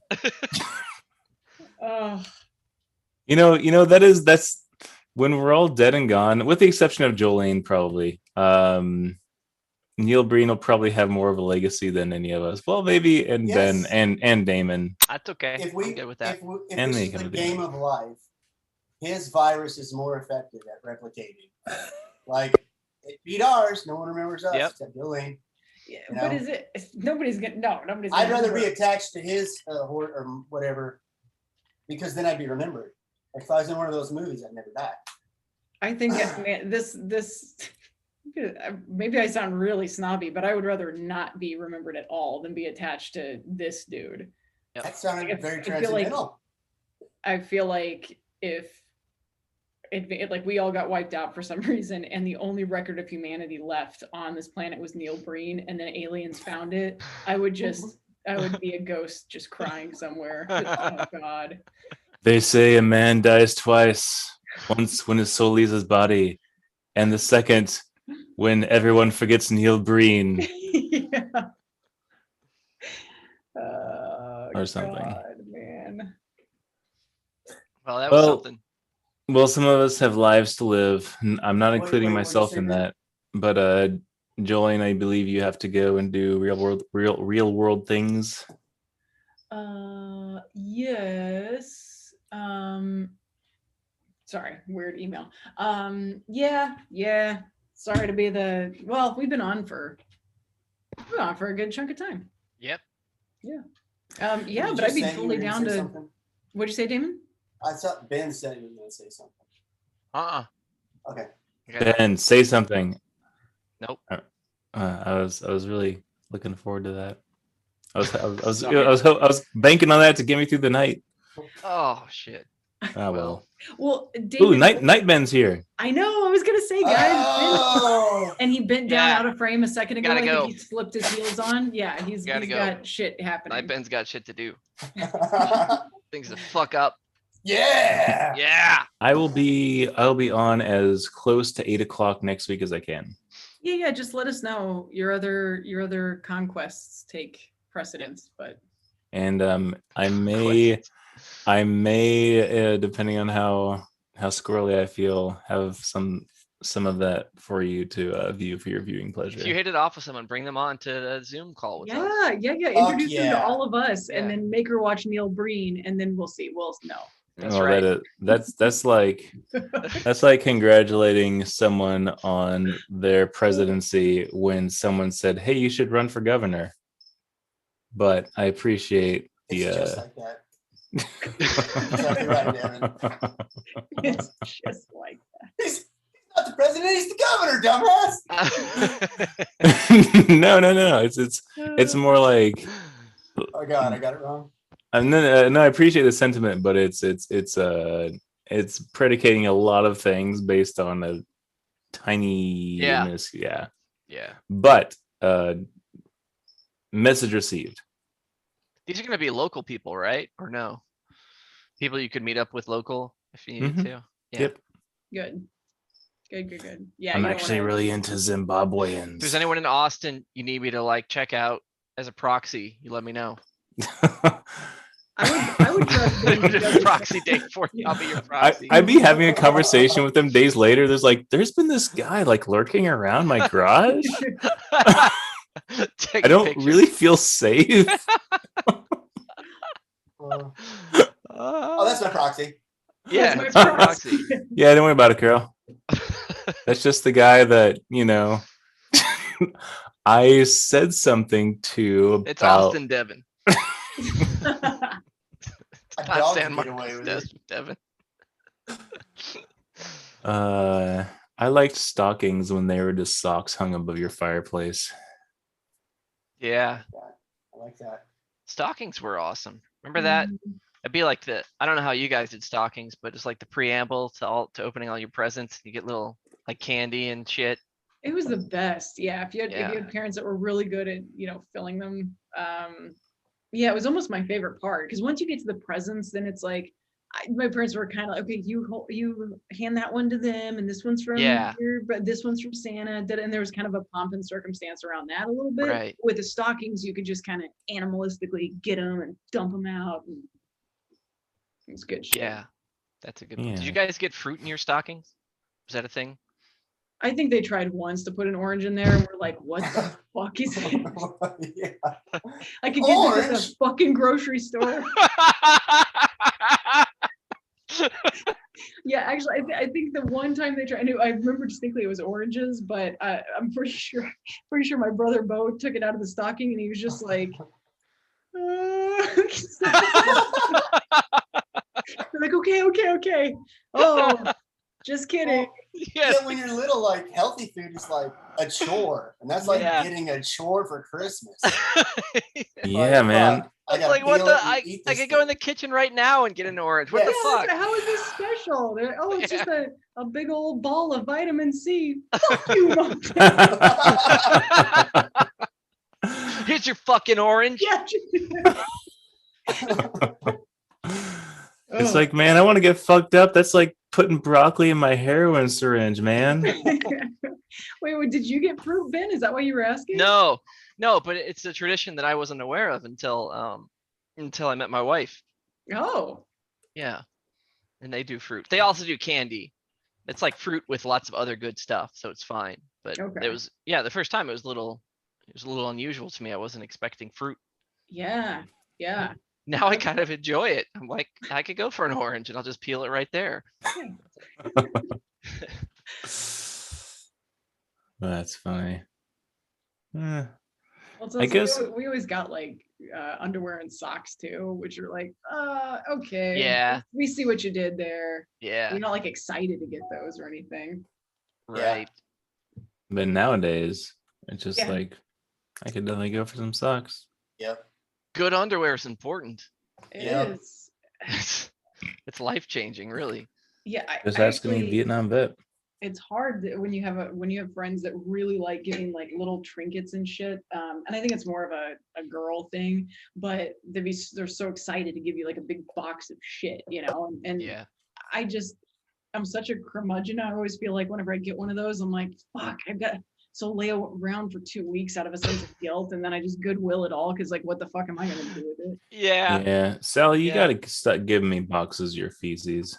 That's when we're all dead and gone, with the exception of Jolene, probably. Neil Breen will probably have more of a legacy than any of us. Well, maybe, and Yes. Ben and Damon. That's okay. If we I'm good with that. if And this me is the kinda game of life, his virus is more effective at replicating. Like it beat ours. No one remembers us except Jolene. Yeah, You but know? is it? Nobody's gonna. No, nobody's. I'd gonna rather be remember. attached to his horde or whatever, because then I'd be remembered. Like if I was in one of those movies, I'd never die. I think man, this. Maybe I sound really snobby, but I would rather not be remembered at all than be attached to this dude. That sounded very I feel like- transcendental. I feel like if like we all got wiped out for some reason, and the only record of humanity left on this planet was Neil Breen, and then aliens found it, I would be a ghost just crying somewhere. Oh God. They say a man dies twice. Once when his soul leaves his body, and the second when everyone forgets Neil Breen. Yeah. Or something. God, man. Well, that was something. Well, some of us have lives to live. I'm not including wait, myself in that. But Jolene, I believe you have to go and do real world things. Yes. Sorry, weird email. Yeah. Sorry to be we've been on for a good chunk of time. Yep. Yeah. Did Yeah, you but I'd be say you totally were gonna down say to. something? What'd you say, Damon? I thought Ben said he was going to say something. Okay. Ben, say something. Nope. I was really looking forward to that. I was Sorry. banking on that to get me through the night. Oh shit. Oh well. Well, Ooh, David, Night Ben's here. I know. I was gonna say, guys. And he bent down out of frame a second ago. Gotta I go. think he slipped his heels on. Yeah, he's Gotta go. got shit happening. Night Ben's got shit to do. Things to fuck up. Yeah. Yeah. I'll be on as close to 8 o'clock next week as I can. Yeah. Just let us know your other conquests take precedence, but. And I may depending on how squirrely I feel, have some of that for you to view for your viewing pleasure. If you hit it off with someone, bring them on to a Zoom call with us. Yeah. Introduce them to all of us, and then make her watch Neil Breen, and then we'll see. We'll know. That's right. That's like congratulating someone on their presidency when someone said, "Hey, you should run for governor." But I appreciate the. It's just like that. Exactly right, Darren. It's just like that. He's not the president. He's the governor, dumbass. No. It's more like. Oh God, I got it wrong. No, I appreciate the sentiment, but it's predicating a lot of things based on a tiny yeah. But message received. These are going to be local people, right? Or no? People you could meet up with local if you needed to. Yeah. Yep. Good. Yeah. I'm actually really into If Zimbabweans. there's anyone in Austin you need me to check out as a proxy, you let me know. I would trust Ben Do a proxy date for you. I'll be your proxy. I'd be having a conversation with them days later. There's been this guy lurking around my garage. I don't really feel safe. Oh, that's my proxy. Yeah, that's my proxy. Yeah, don't worry about it, girl. That's just the guy that, I said something to about... It's Austin Devon. Not San Marcos, Devon. I liked stockings when they were just socks hung above your fireplace. Yeah. I like that. Stockings were awesome. Remember that? It'd be like I don't know how you guys did stockings, but it's like the preamble to opening all your presents. You get little candy and shit. It was the best. Yeah. If you had parents that were really good at, filling them. Yeah, it was almost my favorite part, because once you get to the presents, then it's like, my parents were kind of okay. You hand that one to them, and this one's from Yeah. here, but this one's from Santa. And there was kind of a pomp and circumstance around that a little bit. Right. With the stockings, you could just kind of animalistically get them and dump them out. And it's good shit. Yeah. That's a good one. Did Yeah. you guys get fruit in your stockings? Was that a thing? I think they tried once to put an orange in there, and we're like, "What the fuck is this? I could get this at a fucking grocery store." Yeah, actually, I think the one time they tried, I remember distinctly it was oranges, but I'm pretty sure my brother Bo took it out of the stocking, and he was just like, They're like, okay. Oh, just kidding. Yeah, when you're little, like healthy food is like a chore, and that's like getting a chore for Christmas. Yeah, man. I gotta like, what peel the? it and eat I this could go in the kitchen right now and get an orange. What the fuck? How is this special? They're like, oh, it's just a big old ball of vitamin C. Fuck you, motherfucker. Here's your fucking orange. Yeah. It's like, man, I want to get fucked up. That's like putting broccoli in my heroin syringe, man. Wait, did you get fruit, Ben? Is that why you were asking? No, but it's a tradition that I wasn't aware of until I met my wife. Oh. Yeah. And they do fruit. They also do candy. It's like fruit with lots of other good stuff, so it's fine. But it was the first time it was a little unusual to me. I wasn't expecting fruit. Yeah. Now I kind of enjoy it. I'm like, I could go for an orange and I'll just peel it right there. That's funny. Well, I guess we always got like underwear and socks too, which are like, okay. Yeah. We see what you did there. Yeah. We're not like excited to get those or anything. Right. But nowadays, it's just like, I could definitely go for some socks. Yep. Good underwear is important. It is. It's life changing, really. Yeah. Just asking me, Vietnam vet. It's hard when you have friends that really like giving like little trinkets and shit. And I think it's more of a girl thing, but they're so excited to give you like a big box of shit, and yeah. I'm such a curmudgeon. I always feel like whenever I get one of those, I'm like, fuck, I've got so lay around for 2 weeks out of a sense of guilt, and then I just Goodwill it all because like, what the fuck am I gonna do with it? Yeah, Sally, you gotta start giving me boxes of your feces.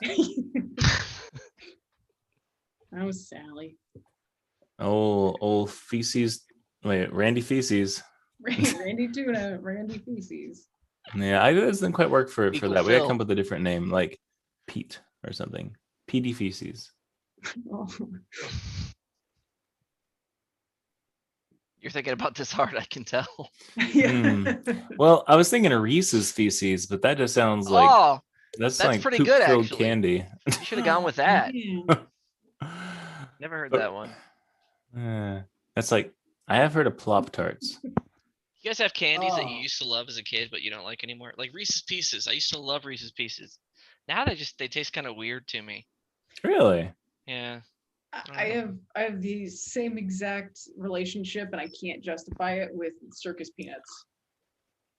That was Sally. Old feces. Wait, Randy feces. Randy Tuna, Randy Feces. Yeah, it doesn't quite work for that. We gotta Phil. come up with a different name, like Pete or something. PD feces. Oh. You're thinking about this hard, I can tell. Well, I was thinking of Reese's feces, but that just sounds like that's like pretty good, poop-filled actually. candy. You should have gone with that. Never heard that one. That's like, I have heard of Plop Tarts. You guys have candies that you used to love as a kid, but you don't like anymore? Like Reese's Pieces. I used to love Reese's Pieces. Now they taste kind of weird to me. Really? Yeah. I have the same exact relationship, and I can't justify it with circus peanuts.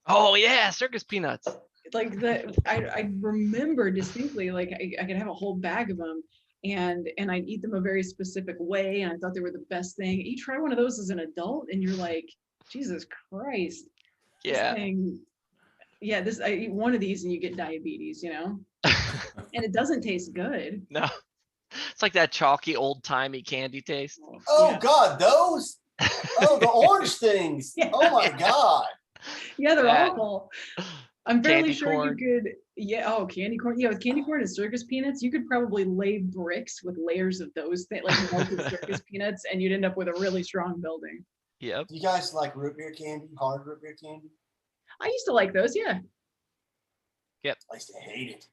Oh yeah, circus peanuts. Like I remember distinctly, like I could have a whole bag of them, and I'd eat them a very specific way, and I thought they were the best thing. You try one of those as an adult, and you're like, Jesus Christ. Yeah. I eat one of these and you get diabetes, and it doesn't taste good. No. It's like that chalky old-timey candy taste. Oh God, those? Oh, the orange things. Yeah. Oh my God. Yeah, they're awful. I'm fairly Candy sure corn. you could. Yeah. Oh, candy corn. Yeah, with candy corn and circus peanuts, you could probably lay bricks with layers of those things, like melted circus peanuts, and you'd end up with a really strong building. Yep. You guys like root beer candy? Hard root beer candy? I used to like those, yeah. Yep. I used to hate it.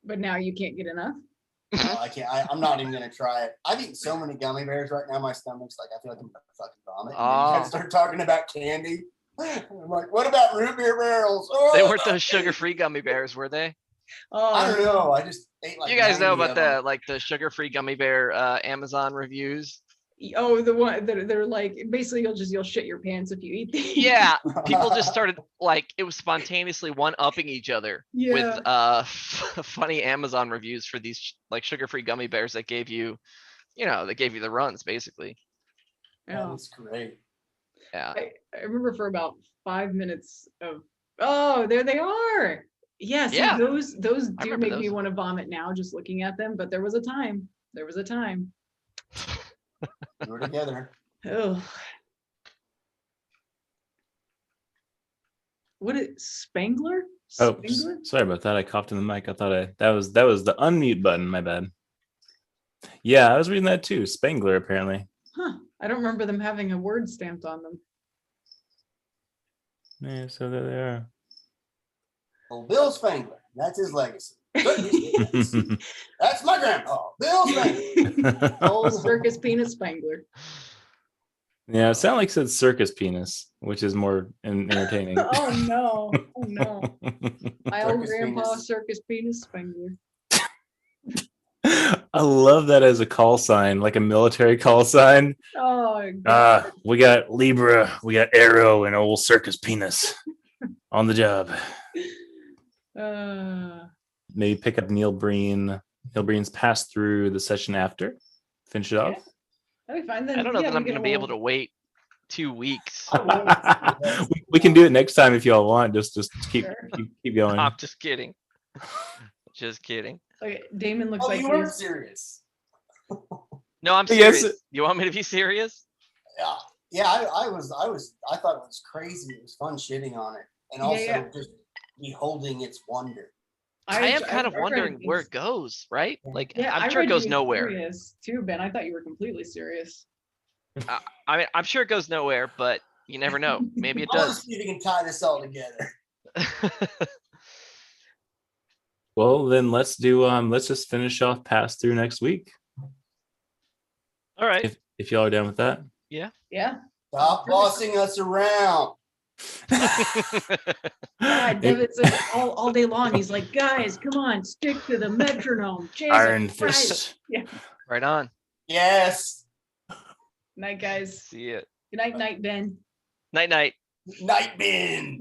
But now you can't get enough. No, I can't. I'm not even gonna try it. I've eaten so many gummy bears right now. My stomach's like, I feel like I'm gonna fucking vomit. And then you guys start talking about candy. I'm like, what about root beer barrels? Oh, They weren't those sugar-free gummy bears, were they? Oh, I don't know. I just ate like. You guys know 90 about of them. the sugar-free gummy bear Amazon reviews? Oh, the one that they're like, basically you'll shit your pants if you eat these. Yeah, people just started like it was spontaneously one-upping each other with funny Amazon reviews for these like sugar-free gummy bears that gave you, they gave you the runs basically. Yeah. That's great. Yeah. I remember for about 5 minutes of, oh, there they are. Yeah, see, Yeah. those I do remember make me those. want to vomit now just looking at them, but there was a time. There was a time. We're together. Oh. What is Spangler? Oh, Spangler? sorry about that. I coughed in the mic. I thought that was the unmute button. My bad. Yeah, I was reading that too. Spangler, apparently. Huh. I don't remember them having a word stamped on them. Yeah, so there they are. Well, Bill Spangler. That's his legacy. That's my grandpa, Bill Spangler. Old circus peanut Spangler. Yeah, it sounded like it said circus penis, which is more entertaining. Oh no. Oh no. My old Circus grandpa, penis. circus penis Spangler. I love that as a call sign, like a military call sign. Oh god. We got Libra, we got Arrow, and old circus penis on the job. Maybe pick up Neil Breen. Neil Breen's pass through the session after. Finish it off. That'd be fine. Then, I don't know yeah, that I'm we going to be able to wait 2 weeks. We can do it next time if y'all want. Just keep going. I'm just kidding. Just kidding. Okay, Damon looks like you weren't he's serious. No, I'm Yes. serious. You want me to be serious? Yeah. I thought it was crazy. It was fun shitting on it, and also just beholding its wonder. I am kind of read wondering where these- it goes, right? Like, Yeah, I'm I sure it read goes you nowhere. serious too, Ben. I thought you were completely serious. I mean, I'm sure it goes nowhere, but you never know. Maybe it I want to does. see if we can tie this all together. Well, then let's just finish off pass through next week. All right. If y'all are down with that. Yeah. Yeah. Stop bossing us around. God, Devin's like all day long. He's like, guys, come on, stick to the metronome. Jesus Iron Christ." Fist. Yeah. Right on. Yes. Night, guys. See it. Good night, Ben. Night night. Night Ben.